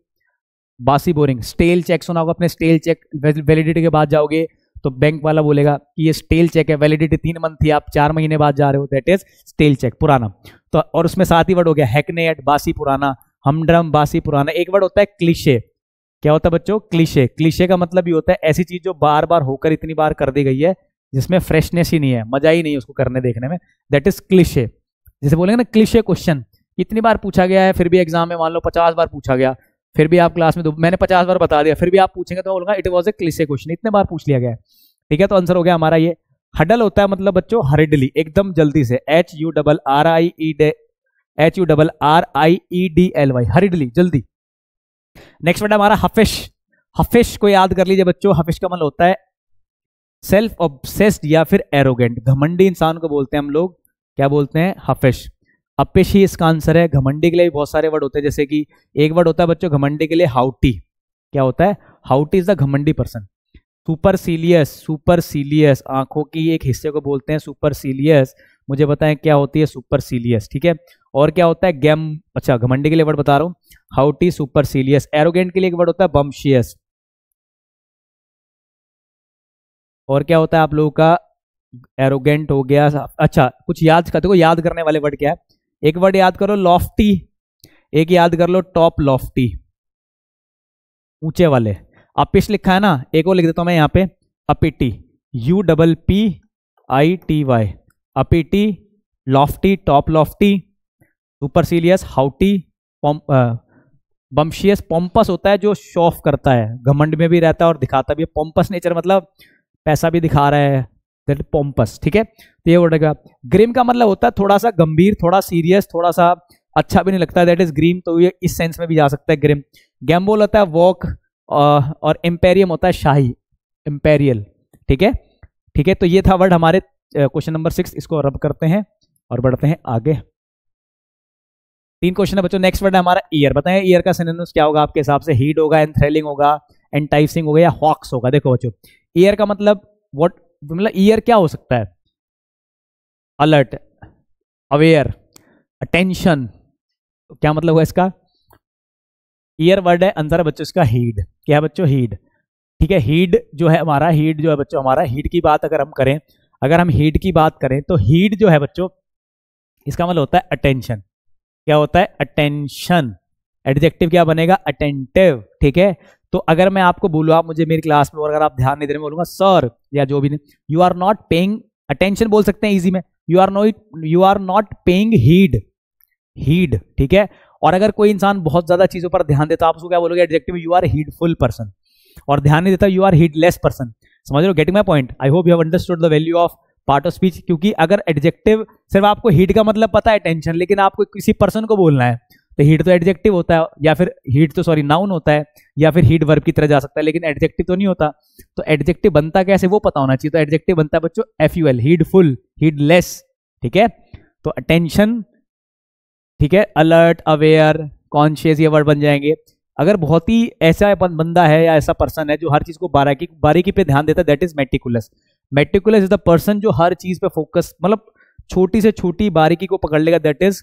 बासी, बोरिंग। स्टेल चेक सुना होगा अपने, स्टेल चेक, वैलिडिटी के बाद जाओगे तो बैंक वाला बोलेगा कि ये स्टेल चेक है, वैलिडिटी 3 मंथ थी, आप 4 महीने बाद जा रहे हो, दैट इज स्टेल चेक, पुराना। तो और उसमें साथ ही वर्ड हो गया हैकनेड, बासी, पुराना, हमड्रम, बासी, पुराना। एक वर्ड होता है क्लीशे। क्या होता है बच्चों, क्लीशे? क्लीशे का मतलब ये होता है ऐसी चीज जो बार बार होकर इतनी बार कर दी गई है, जिसमें फ्रेशनेस ही नहीं है, मजा ही नहीं है उसको करने देखने में, दैट इज क्लीशे। जैसे बोलेंगे ना क्लीशे क्वेश्चन, इतनी बार पूछा गया है, फिर भी एग्जाम में मान लो 50 बार पूछा गया, फिर भी आप क्लास में मैंने 50 बार बता दिया, फिर भी आप पूछेंगे तो मैं बोलूंगा it was a cliché question, इतने बार पूछ लिया गया है। ठीक है, तो आंसर हो गया हमारा ये। हडल होता है मतलब बच्चों हरिडली, एकदम जल्दी से, HURRIEDLY, हरिडली, जल्दी। नेक्स्ट वर्ड है हमारा हफिश। हफिश को याद कर लीजिए बच्चों, हफिश का मतलब होता है सेल्फ ऑब्सेस्ड या फिर एरोगेंट, घमंडी इंसान को बोलते हैं हम लोग, क्या बोलते हैं, हफिश। अपिश ही इसका आंसर है। घमंडी के लिए भी बहुत सारे वर्ड होते हैं, जैसे कि एक वर्ड होता है बच्चों घमंडी के लिए, हाउटी। क्या होता है, हाउटी इज द घमंडी पर्सन। सुपरसीलियस, सुपरसीलियस आंखों की एक हिस्से को बोलते हैं सुपरसीलियस, मुझे बताएं क्या होती है सुपरसीलियस। ठीक है, और क्या होता है गैम, अच्छा घमंडी के लिए वर्ड बता रहा हूं, हाउटी, सुपरसीलियस। एरोगेंट के लिए एक वर्ड होता है बम्शियस। और क्या होता है आप लोगों का, एरोगेंट हो गया। अच्छा कुछ याद करते हो, याद करने वाले वर्ड क्या है, एक वर्ड याद करो लॉफ्टी, एक याद कर लो टॉप लॉफ्टी, ऊंचे वाले। अपिश लिखा है ना, एक और लिख देता हूं मैं यहाँ पे, अपिटी, UPPITY, अपिटी, लॉफ्टी, टॉप लॉफ्टी, सुपरसीलियस, हाउटी, बम्शियस। पोम्पस होता है जो शॉफ करता है, घमंड में भी रहता है और दिखाता भी है। पोम्पस नेचर मतलब पैसा भी दिखा रहा है, दैट पोम्पस। ठीक है, तो ये वर्ड है। ग्रिम का मतलब होता है थोड़ा सा गंभीर, थोड़ा सीरियस, थोड़ा सा अच्छा भी नहीं लगता, दैट इज ग्रीम, तो ये इस सेंस में भी जा सकता है ग्रिम। गैम्बोल होता है वॉक, और एम्पेरियम होता है शाही, एम्पेरियल। ठीक है, ठीक है, तो ये था वर्ड हमारे क्वेश्चन नंबर 6, इसको रब करते हैं और बढ़ते हैं आगे। 3 क्वेश्चन है बच्चों। नेक्स्ट वर्ड है हमारा ईयर। बताएं ईयर का सिनोनिम्स क्या होगा आपके हिसाब से, हीड होगा, एंथ्रेलिंग होगा, एंटाइसिंग होगा, या हॉक्स होगा। देखो बच्चों ईयर का मतलब व्हाट, मतलब ईयर क्या हो सकता है, अलर्ट, अवेयर, अटेंशन, क्या मतलब हुआ इसका, ईयर वर्ड है आंसर है बच्चों इसका हीड। क्या है बच्चों, हीड। ठीक है, हीड जो है हमारा, हीड जो है बच्चों हमारा, हीड की बात अगर हम करें, अगर हम हीड की बात करें तो हीड जो है बच्चों इसका मतलब होता है अटेंशन। क्या होता है, अटेंशन। एडजेक्टिव क्या बनेगा, अटेंटिव। ठीक है, तो अगर मैं आपको बोलूँ, आप मुझे मेरी क्लास में और अगर आप ध्यान नहीं दे रहे, बोलूंगा सर या जो भी नहीं, you are not paying attention बोल सकते हैं इजी में, you are not paying heed, heed. ठीक है, और अगर कोई इंसान बहुत ज्यादा चीजों पर ध्यान देता, आप उसको क्या बोलोगे, एडजेक्टिव, यू आर हीडफुल पर्सन। और ध्यान नहीं देता, यू आर हीडलेस पर्सन। समझ रहे हो, getting my point. I hope you have understood the value of part of speech. क्योंकि अगर एडजेक्टिव सिर्फ आपको हीड का मतलब पता है टेंशन, लेकिन आपको किसी पर्सन को बोलना है तो हीड तो एडजेक्टिव होता है, या फिर हीड तो सॉरी नाउन होता है, या फिर हीड वर्ब की तरह जा सकता है, लेकिन एडजेक्टिव तो नहीं होता। तो एडजेक्टिव बनता कैसे वो पता होना चाहिए। तो एडजेक्टिव बनता है बच्चों FUL, हीडफुल, हीडलेस। ठीक है, तो अटेंशन, ठीक है, अलर्ट, अवेयर, कॉन्शियस, ये वर्ड बन जाएंगे। अगर बहुत ही ऐसा बंदा है या ऐसा पर्सन है जो हर चीज को बारीकी पे ध्यान देता है, that is meticulous. Meticulous is the person जो हर चीज पे फोकस, मतलब छोटी से छोटी बारीकी को पकड़ लेगा, that is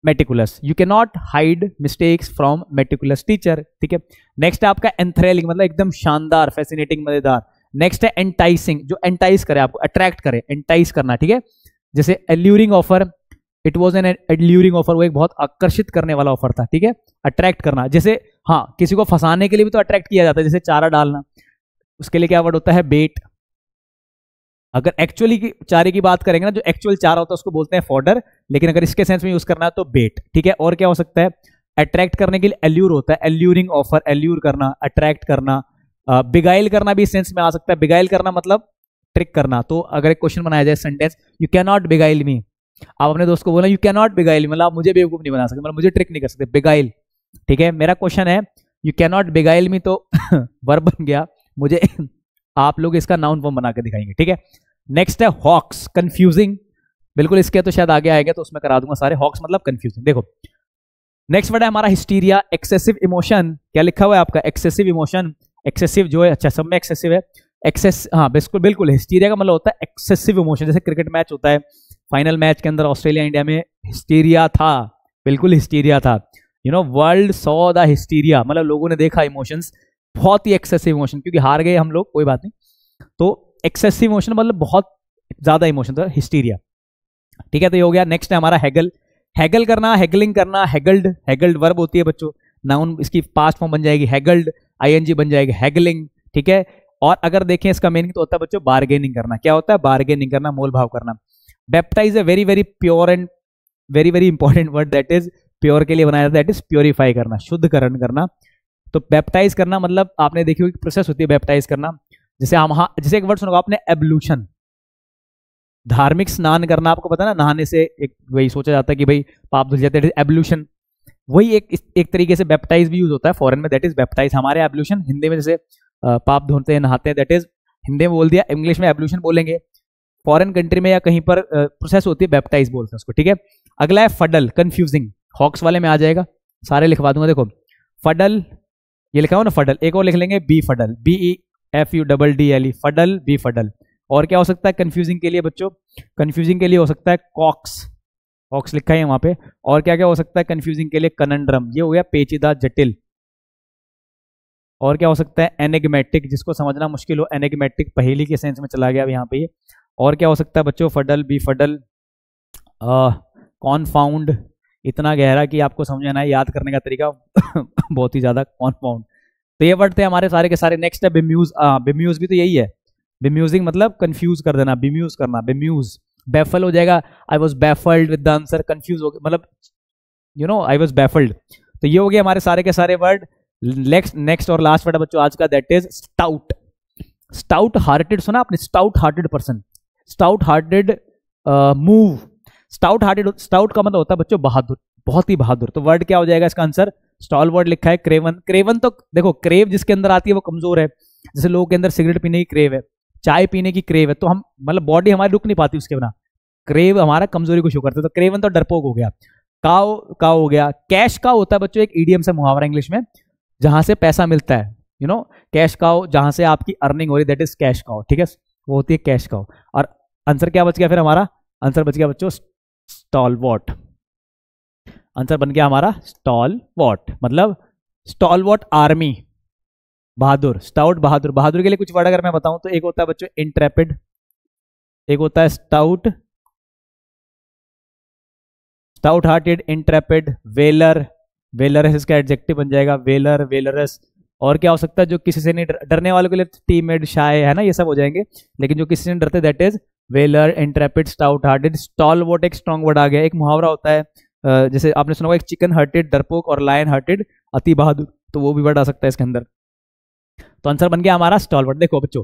meticulous. You can not hide mistakes from meticulous teacher. ठीक है, नेक्स्ट है आपका एंथ्रेलिंग, मतलब एकदम शानदार, फैसिनेटिंग, मजेदार। नेक्स्ट है एंटाइसिंग, जो एंटाइस करे, आपको अट्रैक्ट करे, एंटाइस करना। ठीक है, जैसे alluring offer, it was an alluring offer, वो एक बहुत आकर्षित करने वाला ऑफर था। ठीक है, अट्रैक्ट करना, जैसे हाँ किसी को फंसाने के लिए भी तो अट्रैक्ट किया जाता है, जैसे चारा डालना, उसके लिए क्या वर्ड होता है, बेट। अगर एक्चुअली की चारे की बात करेंगे ना, जो एक्चुअल चारा होता है उसको बोलते हैं फॉडर, लेकिन अगर इसके सेंस में यूज करना है तो बेट। ठीक है, और क्या हो सकता है, अट्रैक्ट करने के लिए एल्यूर होता है, एल्यूरिंग ऑफर, एल्यूर करना, अट्रैक्ट करना। बिगाइल करना भी इस सेंस में आ सकता है, बिगाइल करना मतलब ट्रिक करना। तो अगर एक क्वेश्चन बनाया जाए sentence, you can not beguile me, आप अपने दोस्त को बोला यू कैन नॉट बिगाइल, मतलब आप मुझे बेवकूफ नहीं बना सकते, मतलब मुझे ट्रिक नहीं कर सकते, बिगाइल। ठीक है, मेरा क्वेश्चन है यू कैन नॉट बिगाइल मी, तो वर्ब बन गया, मुझे आप लोग इसका नाउन फॉर्म बना के दिखाएंगे। ठीक है, नेक्स्ट है हॉक्स, कंफ्यूजिंग, बिल्कुल इसके तो शायद आगे आएगा तो उसमें करा दूंगा सारे। हॉक्स मतलब कंफ्यूजिंग। देखो नेक्स्ट वर्ड है हमारा हिस्टीरिया, एक्सेसिव इमोशन। क्या लिखा हुआ है आपका, एक्सेसिव इमोशन, एक्सेसिव जो है, अच्छा सब में एक्सेसिव है, एक्सेस, हाँ बिल्कुल बिल्कुल। हिस्टीरिया का मतलब होता है एक्सेसिव इमोशन, जैसे क्रिकेट मैच होता है, फाइनल मैच के अंदर ऑस्ट्रेलिया इंडिया में हिस्टीरिया था, बिल्कुल हिस्टीरिया था। You know world saw the hysteria, मतलब लोगों ने देखा इमोशंस, बहुत ही एक्सेसिव इमोशन, क्योंकि हार गए हम लोग, कोई बात नहीं। तो एक्सेसिव इमोशन मतलब बहुत ज्यादा इमोशन था, हिस्टीरिया। ठीक है, तो ये हो गया। नेक्स्ट है हमारा हैगल, हैगल करना, हैगलिंग करना, हैगल्ड, हैगल्ड वर्ब होती है बच्चों, नाउन इसकी पास्ट फॉर्म बन जाएगी हैगल्ड, ING बन जाएगी हैगलिंग। ठीक है, और अगर देखें इसका मीनिंग तो होता है बच्चों बार्गेनिंग करना। क्या होता है, बार्गेनिंग करना, मोल भाव करना। Baptise a very very pure and very very important word, that is pure के लिए बनाया जाता है, दैट इज प्योरीफाई करना, शुद्धकरण करना। तो बैप्टाइज करना मतलब आपने देखी होगी प्रोसेस होती है बैप्टाइज करना। जैसे हम जैसे एक वर्ड सुना आपने एब्लूशन, धार्मिक स्नान करना, आपको पता है ना, नहाने से एक वही सोचा जाता है कि भाई पाप धुल जाते हैं, एब्लूशन। वही एक तरीके से बैप्टाइज भी यूज होता है फॉरेन में, दैट इज बैप्टाइज। हमारे एब्लूशन हिंदी में जैसे पाप धोते हैं, नहाते हैं, दैट इज हिंदी में बोल दिया, इंग्लिश में एब्लूशन बोलेंगे। फॉरेन कंट्री में या कहीं पर प्रोसेस होती है बैप्टाइज बोलते हैं उसको, ठीक है। अगला है फडल, कंफ्यूजिंग, हॉक्स वाले में आ जाएगा, सारे लिखवा दूंगा। देखो फडल ये लिखा हो ना फडल, एक और लिख लेंगे befuddle, BEFUDDLE, fuddle, befuddle. और क्या हो सकता है कंफ्यूजिंग के लिए बच्चों? कंफ्यूजिंग के लिए हो सकता है कॉक्स, कॉक्स लिखा है वहां पे। और क्या क्या हो सकता है कंफ्यूजिंग के लिए? कनंड्रम, ये हो गया पेचीदा जटिल। और क्या हो सकता है? एनिग्मेटिक, जिसको समझना मुश्किल हो, एनिग्मेटिक, पहेली के सेंस में चला गया अब यहाँ पे। और क्या हो सकता है बच्चों? फडल, बी फडल, कॉन्फाउंड, इतना गहरा कि आपको समझ आना है, याद करने का तरीका बहुत ही ज्यादा, कॉन्फाउंड। तो ये वर्ड थे हमारे सारे के सारे। नेक्स्ट है बेम्यूज, बेम्यूज भी तो यही है, बेम्यूजिंग मतलब कंफ्यूज कर देना, बेम्यूज करना, बेम्यूज। बैफल हो जाएगा, I was baffled with the answer, confuse हो गया मतलब you know I was baffled. तो ये हो गया हमारे सारे के सारे वर्ड। नेक्स्ट और लास्ट वर्ड बच्चों आज का, that is stout. Stout hearted सुना आपने? Stout hearted person, stout hearted move, stout hearted, stout का मतलब होता है बच्चों बहादुर, बहुत ही बहादुर। तो वर्ड क्या हो जाएगा इसका आंसर? स्टॉल वर्ड लिखा है क्रेवन। क्रेवन तो देखो, क्रेव जिसके अंदर आती है वो कमजोर है। जैसे लोगों के अंदर सिगरेट पीने की क्रेव है, चाय पीने की क्रेव है, तो हम मतलब बॉडी हमारी रुक नहीं पाती उसके बिना, क्रेव हमारा कमजोरी को शो करता है। तो क्रेवन तो डरपोक हो गया। काव, काव हो गया। कैश काव होता है बच्चों एक ईडियम से मुहावरा इंग्लिश में, जहां से पैसा मिलता है, यू नो कैश काव, जहां से आपकी अर्निंग हो रही, दैट इज कैश काव, ठीक है, वो होती है कैश काव। और आंसर क्या बच गया फिर हमारा? आंसर बच गया बच्चों स्टॉलवॉट। आंसर बन गया हमारा स्टॉलवॉट, मतलब स्टॉलवॉट आर्मी, बहादुर, स्टाउट बहादुर। बहादुर के लिए कुछ वर्ड अगर मैं बताऊं तो एक होता है बच्चों इंट्रेपिड, एक होता है stout, stout hearted, intrepid, valour, valorous इसका एडजेक्टिव बन जाएगा, वेलर, वेलरस। और क्या हो सकता है? जो किसी से नहीं डरने वालों के लिए टीममेट, शाय, है ना, ये सब हो जाएंगे। लेकिन जो किसी से नहीं डरते, that is valour, intrepid, stout hearted. Stalwart एक स्ट्रॉन्ग वर्ड आ गया। एक मुहावरा होता है जैसे आपने सुना होगा, एक चिकन हार्टेड डरपोक और लायन हार्टेड अति बहादुर, तो वो भी वर्ड आ सकता है इसके अंदर। तो आंसर बन गया हमारा स्टॉलवर्ट। देखो बच्चों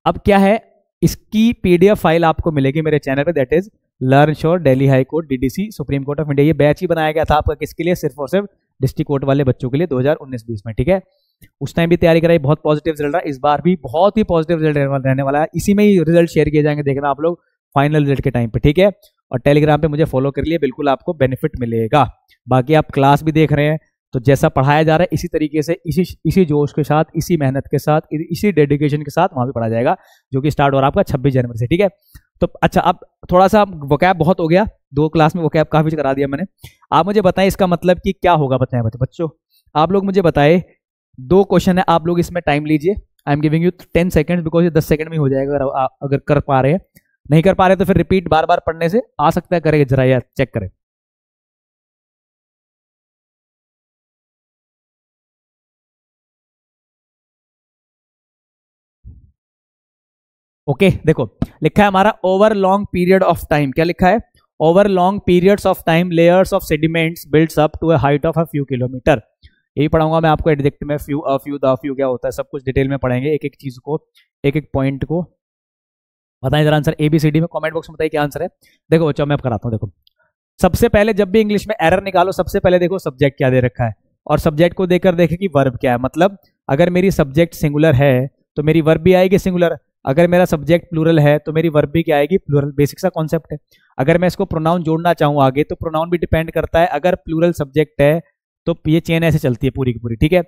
अब क्या है, इसकी पीडीएफ फाइल आपको मिलेगी मेरे चैनल पे, that is learn sure Delhi high court DDC supreme court of India. ये बैच ही बनाया गया था आपका किसके लिए? सिर्फ और सिर्फ डिस्ट्रिक्ट कोर्ट वाले बच्चों के लिए 2019-20 में, ठीक है। उस टाइम भी तैयारी कराई, बहुत पॉजिटिव रिजल्ट रहा। इस बार भी बहुत ही पॉजिटिव रिजल्ट रहने वाला है। इसी में ही रिजल्ट शेयर किए जाएंगे, देखना आप लोग फाइनल रिजल्ट के टाइम पे, ठीक है। और टेलीग्राम पे मुझे फॉलो कर लिए, बिल्कुल आपको बेनिफिट मिलेगा। बाकी आप क्लास भी देख रहे हैं, तो जैसा पढ़ाया जा रहा है इसी तरीके से, इसी जोश के साथ, इसी मेहनत के साथ, इसी डेडिकेशन के साथ वहां भी पढ़ाया जाएगा, जो कि स्टार्ट हो रहा है आपका 26 जनवरी से, ठीक है। तो अच्छा, अब थोड़ा सा वोकैब बहुत हो गया, 2 क्लास में वोकैब काफी करा दिया मैंने। आप मुझे बताएं इसका मतलब कि क्या होगा, बताएं बच्चों। आप लोग मुझे बताएं, 2 क्वेश्चन है, आप लोग इसमें टाइम लीजिए। I am giving you 10 second, because ये 10 सेकंड में हो जाएगा अगर कर पा रहे हैं। नहीं कर पा रहे तो फिर रिपीट बार बार पढ़ने से आ सकता है, करेगा जरा यार, चेक करें। ओके देखो, लिखा है हमारा over long period of time. क्या लिखा है? Over long periods of time layers of sediments builds up to a height of a few kilometre. यही पढ़ाऊंगा मैं आपको एडजेक्ट में, few, a few, the few क्या होता है, सब कुछ डिटेल में पढ़ेंगे, एक एक चीज को, एक एक पॉइंट को। बताएं जरा आंसर ABCD में कमेंट बॉक्स में बताइए क्या आंसर है। देखो बच्चों मैं कराता हूँ। देखो सबसे पहले जब भी इंग्लिश में एरर निकालो, सबसे पहले देखो सब्जेक्ट क्या दे रखा है, और सब्जेक्ट को देकर देखे कि वर्ब क्या है। मतलब अगर मेरी सब्जेक्ट सिंगुलर है तो मेरी वर्ब भी आएगी सिंगुलर, अगर मेरा सब्जेक्ट प्लूरल है तो मेरी वर्ब भी क्या आएगी? प्लूरल। बेसिक सा कॉन्सेप्ट है। अगर मैं इसको प्रोनाउन जोड़ना चाहूँ आगे, तो प्रोनाउन भी डिपेंड करता है, अगर प्लूरल सब्जेक्ट है तो ये चेन ऐसे चलती है पूरी की पूरी, ठीक है।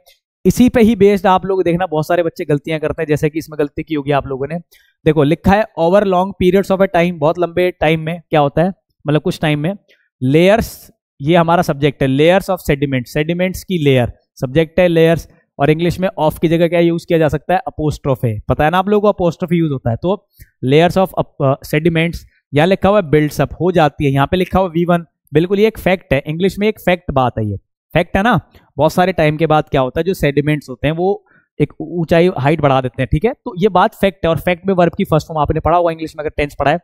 इसी पे ही बेस्ड आप लोग देखना, बहुत सारे बच्चे गलतियां करते हैं, जैसे कि इसमें गलती की होगी आप लोगों ने। देखो लिखा है over long periods of a time, बहुत लंबे टाइम में क्या होता है, मतलब कुछ टाइम में। लेयर्स, ये हमारा सब्जेक्ट है, लेयर्स ऑफ सेडिमेंट, सेडिमेंट्स की लेयर, सब्जेक्ट है लेयर्स। और इंग्लिश में ऑफ की जगह क्या यूज किया जा सकता है? अपोस्ट्रोफे, पता है ना आप लोगों को, अपोस्ट्रोफे यूज होता है। तो लेयर्स ऑफ सेडिमेंट्स, यहाँ लिखा हुआ है बिल्ड्स अप, हो जाती है, यहाँ पे लिखा हुआ V1, बिल्कुल ये एक फैक्ट है, इंग्लिश में एक फैक्ट बात है, ये फैक्ट है ना। बहुत सारे टाइम के बाद क्या होता है, जो सेडिमेंट्स होते हैं वो एक ऊंचाई, हाइट बढ़ा देते हैं, ठीक है। तो ये बात फैक्ट है, और फैक्ट में वर्ब की फर्स्ट फॉर्म आपने पढ़ा होगा इंग्लिश में, अगर टेंस पढ़ा है।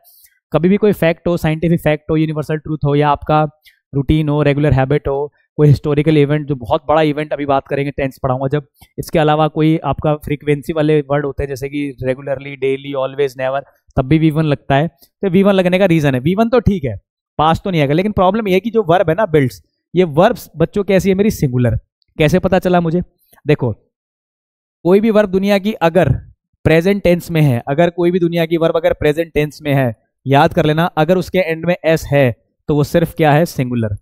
कभी भी कोई फैक्ट हो, साइंटिफिक फैक्ट हो, यूनिवर्सल ट्रूथ हो, या आपका रूटीन हो, रेगुलर हैबिट हो, कोई हिस्टोरिकल इवेंट, जो बहुत बड़ा इवेंट अभी बात करेंगे टेंस पढ़ाऊंगा जब। इसके अलावा कोई आपका फ्रीक्वेंसी वाले वर्ड होते हैं जैसे कि रेगुलरली, डेली, ऑलवेज, नेवर, तब भी V1 लगता है। तो V1 लगने का रीजन है, V1 तो ठीक है, पास तो नहीं आएगा। लेकिन प्रॉब्लम यह है कि जो वर्ब है ना बिल्ड्स, ये वर्ब्स बच्चों कैसी है मेरी, सिंगुलर। कैसे पता चला मुझे, देखो कोई भी वर्ब दुनिया की अगर प्रेजेंट टेंस में है, अगर कोई भी दुनिया की वर्ब अगर प्रेजेंट टेंस में है, याद कर लेना, अगर उसके एंड में एस है तो वो सिर्फ क्या है, सिंगुलर।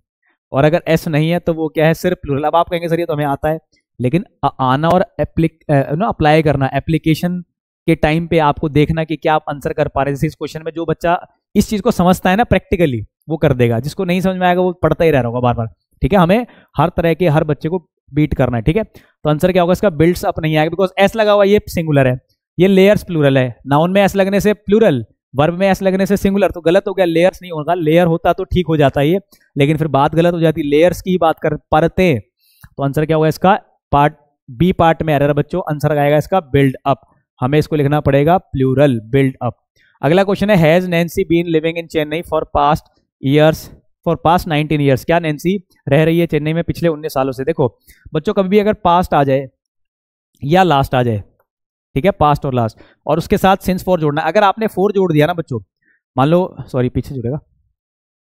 और अगर एस नहीं है तो वो क्या है, सिर्फ प्लूरल। अब आप कहेंगे सर ये तो हमें आता है, लेकिन आना और अप्लाई करना, एप्लीकेशन के टाइम पे आपको देखना कि क्या आप आंसर कर पा रहे हैं। जैसे इस क्वेश्चन में जो बच्चा इस चीज को समझता है ना प्रैक्टिकली, वो कर देगा। जिसको नहीं समझ में आएगा वो पढ़ता ही रह रहा होगा बार बार। ठीक है, हमें हर तरह के हर बच्चे को बीट करना है। ठीक है, तो आंसर क्या होगा इसका, बिल्ड्स अप नहीं आएगा, बिकॉज एस लगा हुआ, ये सिंगुलर है। ये लेयर्स प्लूरल है, नाउन में एस लगने से प्लूरल, वर्ब में एस लगने से सिंगुलर, तो गलत हो गया, लेयर्स नहीं होगा। लेयर होता तो ठीक हो जाता ये, लेकिन फिर बात गलत हो जाती, लेयर्स की बात कर पाते। तो आंसर क्या होगा इसका, पार्ट बी पार्ट में एरर बच्चों, आंसर आएगा इसका बिल्ड अप। हमें इसको लिखना पड़ेगा प्लूरल, बिल्ड अप। अगला क्वेश्चन है, has Nancy been living in Chennai for past years, for past 19 years. क्या नैन्सी रह रही है चेन्नई में पिछले 19 सालों से। देखो बच्चों, कभी भी अगर पास्ट आ जाए या लास्ट आ जाए, ठीक है, पास्ट और लास्ट, और उसके साथ सिंस फॉर जोड़ना। अगर आपने फॉर जोड़ दिया ना बच्चों, मान लो, सॉरी पीछे जुड़ेगा,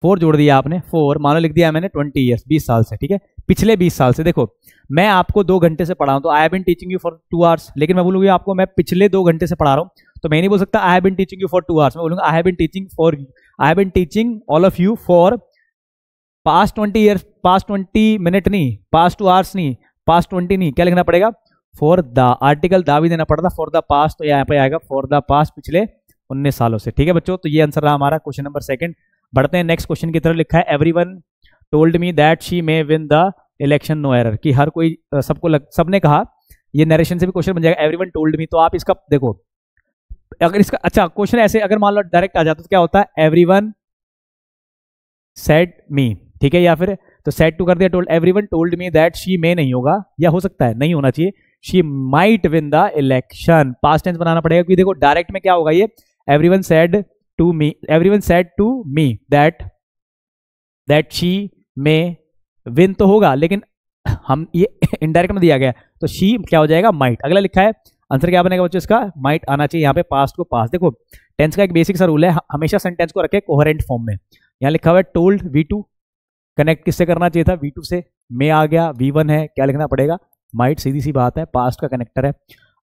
फॉर जोड़ दिया आपने, फॉर मान लो लिख दिया मैंने 20 ईयर्स, 20 साल से। ठीक है, पिछले 20 साल से। देखो मैं आपको 2 घंटे से पढ़ा हूं तो I have been teaching you for 2 hours, लेकिन मैं बोलूंगी आपको मैं पिछले 2 घंटे से पढ़ा रहा हूं, तो मैं नहीं बोल सकता I have been teaching you for 2 hours, मैं बोलूंगा I have been teaching for, I have been teaching all of you for past 20 years, past 20 minute नहीं, पास्ट 2 आवर्स नहीं, पास्ट 20 नहीं, क्या लिखना पड़ेगा, फॉर द, आर्टिकल दा भी देना पड़ता, फॉर द पास्ट, तो यहाँ पे आएगा फॉर द पास्ट, पिछले 19 सालों से। ठीक है बच्चों, तो ये आंसर रहा हमारा क्वेश्चन नंबर 2। बढ़ते हैं नेक्स्ट क्वेश्चन की तरफ। लिखा है, everyone told me that she may win the election no error, कि हर कोई, सबने कहा, ये नरेशन से भी क्वेश्चन बन जाएगा, एवरीवन टोल्ड मी। तो आप इसका देखो, अगर इसका अच्छा क्वेश्चन ऐसे अगर मान लो डायरेक्ट आ जाता तो क्या होता है, एवरीवन सेड मी, ठीक है, या फिर तो सेड टू कर दिया, told, everyone told me that she may नहीं होगा, या हो सकता है नहीं होना चाहिए, she might win the election, past tense बनाना पड़ेगा, क्योंकि देखो डायरेक्ट में क्या होगा, ये everyone said to me, everyone said to me that she may win तो होगा, लेकिन हम ये इनडायरेक्ट में दिया गया, तो शी क्या हो जाएगा, माइट। अगला लिखा है, आंसर क्या बनेगा बच्चों इसका, माइट आना चाहिए यहाँ पे, पास्ट को पास्ट। देखो टेंस का एक बेसिक सा रूल है, हमेशा सेंटेंस को रखे कोहेरेंट फॉर्म में। यहाँ लिखा हुआ है टोल्ड V2, कनेक्ट किससे करना चाहिए था, V2 से, मे आ गया, V1 है, क्या लिखना पड़ेगा, माइट, सीधी सी बात है, पास्ट का कनेक्टर है।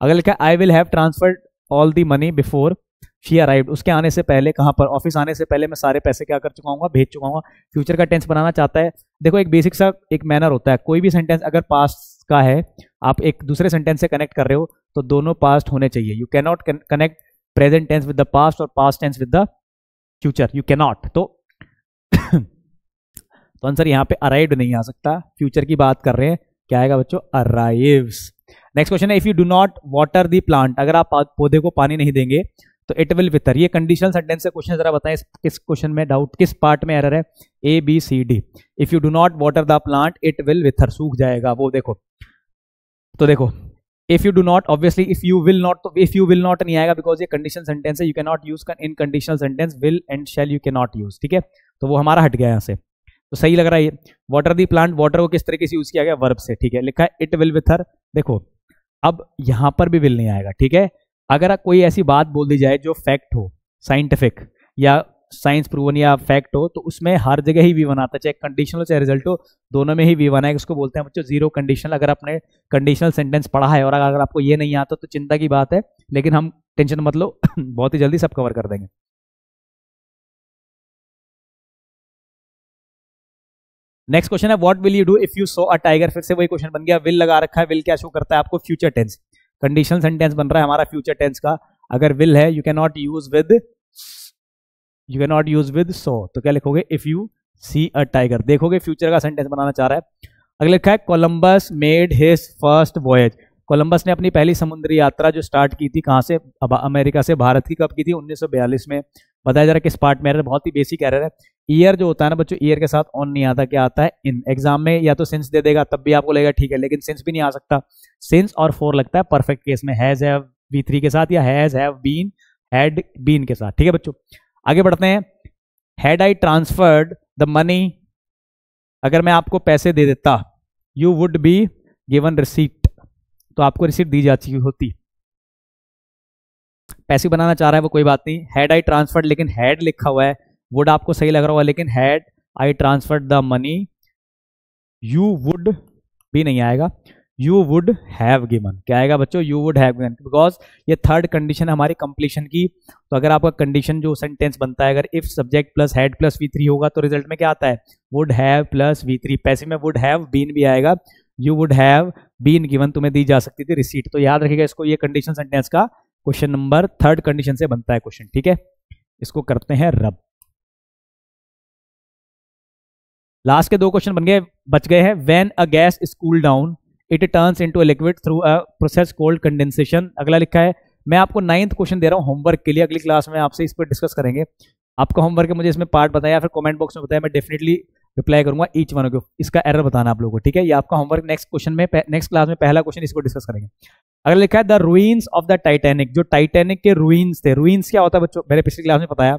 अगर लिखा है, I will have transferred all the money before she arrived, उसके आने से पहले, कहां पर, ऑफिस आने से पहले मैं सारे पैसे क्या कर चुका हूँ, भेज चुका हूँ। फ्यूचर का टेंस बनाना चाहता है, देखो एक बेसिक सा एक मैनर होता है, कोई भी सेंटेंस अगर पास्ट का है, आप एक दूसरे सेंटेंस से कनेक्ट कर रहे हो तो दोनों पास्ट होने चाहिए। You can not connect present tense with the past और past tense with the future, you can not. तो आंसर यहाँ पे अराइव्ड नहीं आ सकता, फ्यूचर की बात कर रहे हैं, क्या आएगा बच्चों, अराइव्स। नेक्स्ट क्वेश्चन है, if you do not water the plant, अगर आप पौधे को पानी नहीं देंगे तो इट विल विथर। ये कंडीशनल सेंटेंस से क्वेश्चन, जरा बताएं किस क्वेश्चन में डाउट, किस पार्ट में एरर है, ABCD। If you do not water the plant it will wither, सूख जाएगा वो। देखो तो देखो, if you do not, obviously if you will not, तो इफ यू विल नॉट नहीं आएगा, बिकॉज ये कंडीशनल सेंटेंस है, you can not use in conditional sentence, will and shall you can not use, ठीक है, तो वो हमारा हट गया यहाँ से, तो सही लग रहा है ये। वाटर दी प्लांट, वाटर को किस तरीके से यूज किया गया, वर्ब से, ठीक है, लिखा है इट विल विथर। देखो अब यहां पर भी विल नहीं आएगा, ठीक है, अगर कोई ऐसी बात बोल दी जाए जो फैक्ट हो, साइंटिफिक या साइंस प्रूवन या फैक्ट हो, तो उसमें हर जगह ही V1 आता है, चाहे कंडीशनल हो चाहे रिजल्ट हो, दोनों में ही V1 है। उसको बोलते हैं बच्चों जीरो कंडीशनल। अगर आपने कंडीशनल सेंटेंस पढ़ा है और अगर आपको ये नहीं आता तो चिंता की बात है, लेकिन हम टेंशन मत लो बहुत ही जल्दी सब कवर कर देंगे। नेक्स्ट क्वेश्चन है, what will you do if you saw a tiger. फिर से वही क्वेश्चन बन गया, विल लगा रखा है, विल क्या शो करता है आपको, फ्यूचर टेंस, कंडीशनल सेंटेंस बन रहा है हमारा फ्यूचर टेंस का। अगर विल है, you can not use with so, तो क्या लिखोगे, if you see a tiger, देखोगे फ्यूचर का सेंटेंस बनाना चाह रहा है। अगला लिखा है, Columbus made his first voyage. Columbus ने अपनी पहली समुद्री यात्रा जो स्टार्ट की थी कहां से, अमेरिका से, भारत की कब की थी, 1942 में। बताया जा रहा है किस पार्ट में एरर, बहुत ही बेसिक एरर है। ईयर जो होता है ना बच्चों, ईयर के साथ ऑन नहीं आता, क्या आता है, इन। एग्जाम में या तो सिंस दे देगा तब भी आपको लगेगा ठीक है, लेकिन सिंस भी नहीं आ सकता, सिंस और फॉर लगता है परफेक्ट केस में, हैज हैव V3 के साथ या has have been had been के साथ, ठीक है बच्चों। आगे बढ़ते हैं, had I transferred the money अगर मैं आपको पैसे दे देता, you would be given receipt, तो आपको रिसीट दी जाती होती। पैसे बनाना चाह रहा है वो कोई बात नहीं, हैड आई ट्रांसफर्ड, लेकिन हैड लिखा हुआ है, वुड आपको सही लग रहा होगा, लेकिन had I transferred the money, you would भी नहीं आएगा, यू वुड हैव गिवन। क्या आएगा बच्चों? You would have given, because ये थर्ड कंडीशन है हमारी कंप्लीशन की। तो अगर आपका कंडीशन जो सेंटेंस बनता है, अगर if subject plus had plus V3 होगा तो रिजल्ट में क्या आता है? Would have plus V3। पैसे में वुड हैव बीन भी आएगा, you would have been given, तुम्हें दी जा सकती थी रिसीट। तो याद रखिएगा इसको, ये कंडीशन सेंटेंस का क्वेश्चन नंबर थर्ड कंडीशन से बनता है क्वेश्चन, ठीक है। इसको करते हैं रब। लास्ट के 2 क्वेश्चन बच गए हैं। When a gas is cool down it turns into a liquid through a process called condensation. अगला लिखा है, मैं आपको 9th क्वेश्चन दे रहा हूं होमवर्क के लिए, अगली क्लास में आपसे इस पर डिस्कस करेंगे। आपका होमवर्क है, मुझे इसमें पार्ट बताया, फिर कमेंट बॉक्स में बताया, मैं डेफिनेटली रिप्लाई करूंगा ईच वन को। इसका एरर बताना आप लोगों को, ठीक है। ये आपका होमवर्क नेक्स्ट क्वेश्चन में, नेक्स्ट क्लास में पहला क्वेश्चन इसको डिस्कस करेंगे। अगला लिखा है the ruins of the Titanic. जो टाइटैनिक के रूइंस थे, रूइंस क्या होता है बच्चों? मैंने पिछली क्लास में बताया,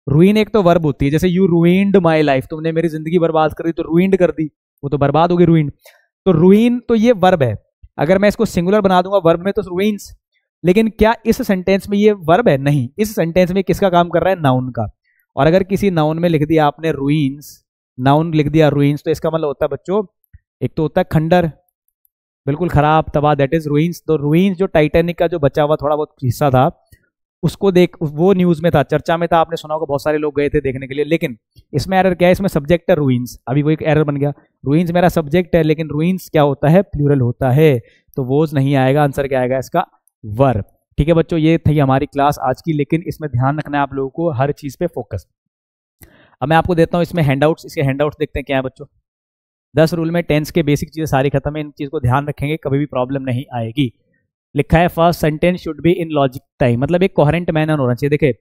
रूइन एक तो वर्ब होती है, जैसे यू रूइंड माई लाइफ, तुमने मेरी जिंदगी बर्बाद कर दी, तो रूइंड कर दी, वो तो बर्बाद होगी रूइंड। तो रूइन तो ये वर्ब है, अगर मैं इसको सिंगुलर बना दूंगा वर्ब में तो रूइंस। लेकिन क्या इस सेंटेंस में ये वर्ब है? नहीं, इस सेंटेंस में किसका काम कर रहा है? नाउन का। और अगर किसी नाउन में लिख दिया आपने रूइंस, नाउन लिख दिया रूइंस, तो इसका मतलब होता है बच्चों, एक तो होता है खंडर, बिल्कुल खराब तबाह, दैट इज रूइंस। तो रूइंस जो टाइटैनिक का जो बचा हुआ थोड़ा बहुत हिस्सा था, उसको देख, वो न्यूज में था, चर्चा में था, आपने सुना होगा, बहुत सारे लोग गए थे देखने के लिए। लेकिन इसमें एरर क्या है? इसमें सब्जेक्ट है रूइंस, अभी वो एक एरर बन गया। रूइंस मेरा सब्जेक्ट है, लेकिन रूइंस क्या होता है? प्लूरल होता है, तो वोज नहीं आएगा, आंसर क्या आएगा इसका? वर्ब। ठीक है बच्चों, ये थी हमारी क्लास आज की, लेकिन इसमें ध्यान रखना है आप लोगों को, हर चीज पे फोकस। अब मैं आपको देता हूं इसमें हैंडआउट्स, इसके हैंडआउट्स देखते हैं क्या है बच्चों। 10 रूल में टेंस के बेसिक चीजें सारी खत्म है, इन चीज को ध्यान रखेंगे, कभी भी प्रॉब्लम नहीं आएगी। लिखा है first sentence should be in logic time, मतलब एक कोहेरेंट मैनर होना चाहिए। देखिए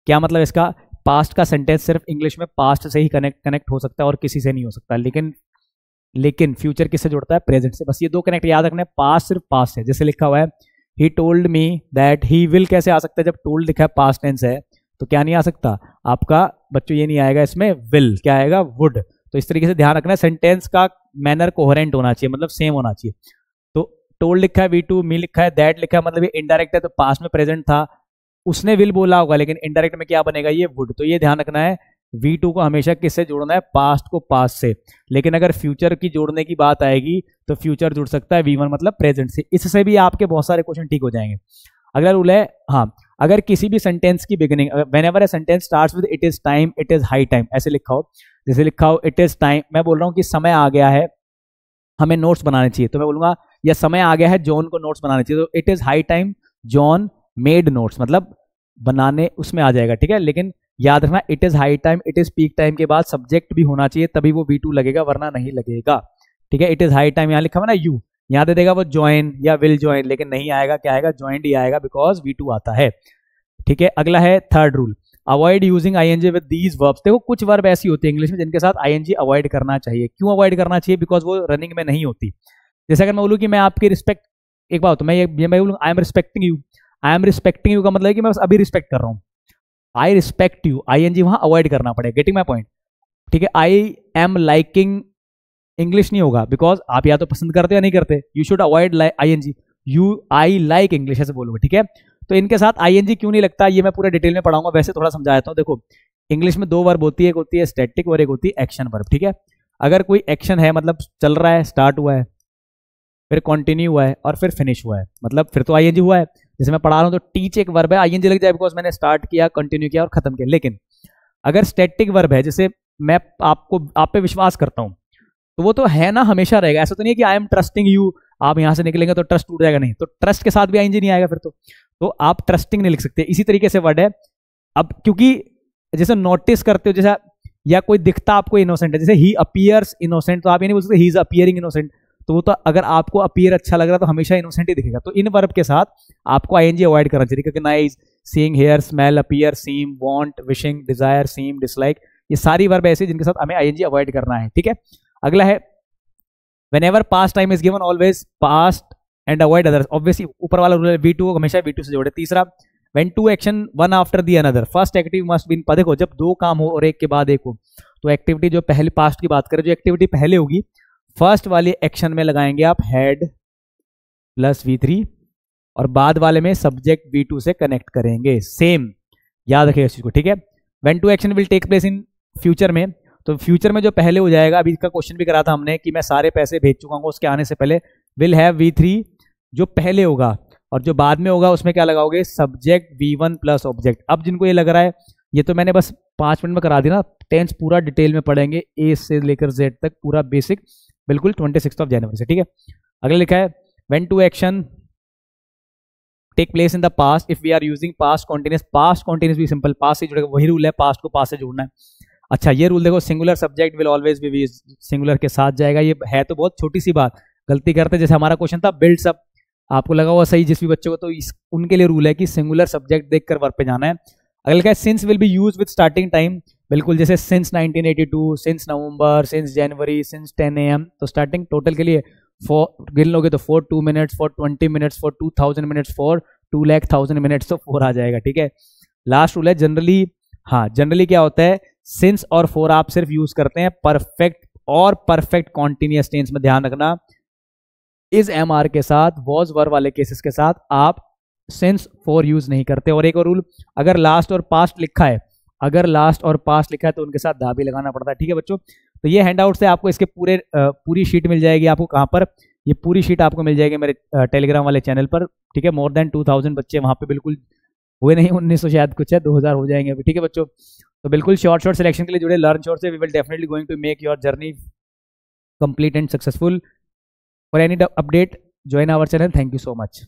क्या मतलब इसका? पास्ट का सेंटेंस सिर्फ इंग्लिश में पास्ट से ही कनेक्ट हो सकता है और किसी से नहीं हो सकता। लेकिन फ्यूचर किससे जुड़ता है? प्रेजेंट से। बस ये 2 कनेक्ट याद रखना है, पास्ट सिर्फ पास्ट है। जैसे लिखा हुआ है he told me that, he will कैसे आ सकता है? जब टोल्ड लिखा है पास्ट टेंस है तो क्या नहीं आ सकता आपका बच्चों? ये नहीं आएगा इसमें, विल। क्या आएगा? वुड। तो इस तरीके से ध्यान रखना है, सेंटेंस का मैनर कोहेरेंट होना चाहिए, मतलब सेम होना चाहिए। तो टोल्ड लिखा है V2, मी लिखा है, दैट लिखा है, मतलब ये इनडायरेक्ट है, तो पास्ट में प्रेजेंट था, उसने विल बोला होगा, लेकिन इनडायरेक्ट में क्या बनेगा? ये वुड। तो ये ध्यान रखना है, V2 को हमेशा किससे जोड़ना है? पास्ट को पास्ट से। लेकिन अगर फ्यूचर की जोड़ने की बात आएगी तो फ्यूचर जुड़ सकता है V1 मतलब प्रेजेंट से। इससे भी आपके बहुत सारे क्वेश्चन ठीक हो जाएंगे। अगला रूल है, हाँ, अगर किसी भी सेंटेंस की beginning, whenever a sentence starts with it is time, it is high time, ऐसे लिखा हो, जैसे लिखा हो इट इज टाइम, मैं बोल रहा हूँ कि समय आ गया है, हमें नोट्स बनाने चाहिए, तो मैं बोलूंगा या समय आ गया है जॉन को नोट्स बनाने चाहिए, तो it is high time John made notes, मतलब बनाने उसमें आ जाएगा, ठीक है। लेकिन याद रखना it is high time, it is peak time के बाद सब्जेक्ट भी होना चाहिए, तभी वो V2 लगेगा, वरना नहीं लगेगा, ठीक है। इट इज हाई टाइम यहाँ लिखा हुआ ना यू, यहाँ दे देगा वो ज्वाइन या विल ज्वाइन, लेकिन नहीं आएगा, क्या आएगा? ज्वाइंड ही आएगा, बिकॉज V2 आता है, ठीक है। अगला है third rule, avoid using ING with these verbs. देखो कुछ वर्ब ऐसी होती है इंग्लिश में जिनके साथ ING अवॉइड करना चाहिए। क्यों अवॉइड करना चाहिए? बिकॉज वो रनिंग में नहीं होती। जैसे अगर मैं बोलूँ कि मैं आपकी रिस्पेक्ट, एक बात तो मैं बोलूँ I am respecting you, I am respecting you का मतलब है कि मैं बस अभी रिस्पेक्ट कर रहा हूँ, आई रिस्पेक्ट यू, ING वहां अवॉइड करना पड़ेगा, गेटिंग माई पॉइंट, ठीक है। आई एम लाइकिंग इंग्लिश नहीं होगा, बिकॉज आप या तो पसंद करते हो या नहीं करते, you should avoid ING, you I like English ऐसे बोलोगे, ठीक है। तो इनके साथ ING क्यों नहीं लगता, ये मैं पूरा डिटेल में पढ़ाऊंगा, वैसे थोड़ा समझाता हूँ। देखो इंग्लिश में 2 वर्ब होती है, एक होती है स्टैटिक और एक होती है एक्शन वर्ब, ठीक है। अगर कोई एक्शन है मतलब चल रहा है, स्टार्ट हुआ है, फिर कंटिन्यू हुआ है और फिर फिनिश हुआ है, मतलब फिर तो ING हुआ है। जैसे मैं पढ़ा रहा हूँ तो टीच एक वर्ब है, ING लग जाए बिकॉज मैंने स्टार्ट किया, कंटिन्यू किया और खत्म किया। लेकिन अगर स्टैटिक वर्ब है, जैसे मैं आप पे विश्वास करता हूँ, तो वो तो है ना, हमेशा रहेगा। ऐसा तो नहीं है कि आई एम ट्रस्टिंग यू, आप यहां से निकलेंगे तो ट्रस्ट टूट जाएगा, नहीं, तो ट्रस्ट के साथ भी ING नहीं आएगा फिर तो आप ट्रस्टिंग नहीं लिख सकते। इसी तरीके से वर्ड है, अब क्योंकि जैसे नोटिस करते हो, जैसा या कोई दिखता आपको इनोसेंट है, जैसे ही अपीयर्स इनोसेंट, तो आप ये नहीं बोल सकते ही इज अपीयरिंग इनोसेंट, तो वो तो अगर आपको अपीयर अच्छा लग रहा है तो हमेशा इनोसेंट ही दिखेगा। तो इन वर्ब के साथ आपको ING अवॉइड करना चाहिए। Recognise, seeing, hear, smell, appear, seem, want, wishing, desire, seem, dislike, ये सारी वर्ब ऐसी जिनके साथ हमें ING अवॉइड करना है, ठीक है। अगला है whenever past time is given always past and avoid others, obviously ऊपर वाला रूल है V2 को हमेशा V2 से जोड़े। तीसरा when two action one after the another, first activity must be, देखो जब दो काम हो और एक के बाद एक हो, तो एक्टिविटी जो पहले पास्ट की बात करें, जो एक्टिविटी पहले होगी फर्स्ट वाली एक्शन में लगाएंगे आप हेड प्लस V3 और बाद वाले में सब्जेक्ट V2 से कनेक्ट करेंगे। सेम याद रखिएगा इस चीज को, ठीक है। When two action will take place in future में, तो फ्यूचर में जो पहले हो जाएगा, अभी इसका क्वेश्चन भी करा था हमने कि मैं सारे पैसे भेज चुका हूँ उसके आने से पहले, विल हैव V3 जो पहले होगा, और जो बाद में होगा उसमें क्या लगाओगे, सब्जेक्ट V1 प्लस ऑब्जेक्ट। अब जिनको ये लग रहा है, ये तो मैंने बस 5 मिनट में करा दिया ना, टेंस पूरा डिटेल में पढ़ेंगे ए से लेकर जेड तक, पूरा बेसिक बिल्कुल 26 जनवरी से, ठीक है। अगला लिखा है when two action take place in the past if we are using past continuous, past continuous भी सिंपल पास्ट से जुड़ेगा, वही रूल है, पास्ट को पास्ट से जोड़ना है। अच्छा ये रूल देखो, singular subject will always be singular के साथ जाएगा, ये है तो बहुत छोटी सी बात, गलती करते जैसे हमारा क्वेश्चन था बिल्ड्स अप, आपको लगा हुआ सही जिस भी बच्चों को, तो उनके लिए रूल है कि सिंगुलर सब्जेक्ट देखकर वर्ब पे जाना है। अगला क्या है, since will be use with starting time, बिल्कुल जैसे since 1982, since November, since January, since 10 AM, तो स्टार्टिंग टोटल के लिए गिन लोगे तो for 2 minutes, for 20 minutes, for 2000 minutes, for 2,00,000 minutes, तो 4 आ जाएगा, ठीक है। लास्ट रूल है जनरली, हाँ जनरली क्या होता है, सिंस और फॉर आप सिर्फ यूज करते हैं परफेक्ट और परफेक्ट कॉन्टिन्यूअस टेंस में, ध्यान रखना इज MR के साथ, वॉज वर्ब वाले केसेस के साथ आप सिंस फॉर यूज नहीं करते। और एक और रूल, अगर लास्ट और पास्ट लिखा है, अगर लास्ट और पास्ट लिखा है तो उनके साथ दा भी लगाना पड़ता है, ठीक है बच्चों। तो ये हैंड आउट से आपको इसके पूरी शीट मिल जाएगी, आपको कहाँ पर, ये पूरी शीट आपको मिल जाएगी मेरे टेलीग्राम वाले चैनल पर, ठीक है। मोर देन 2000 बच्चे वहाँ पे बिल्कुल हुए नहीं, 1900 शायद कुछ है, 2000 हो जाएंगे अभी, ठीक है बच्चों। तो बिल्कुल शॉर्ट सिलेक्शन के लिए जुड़े लर्न शॉर्ट से, we will definitely going to make your journey complete and successful. For any update join our channel, thank you so much.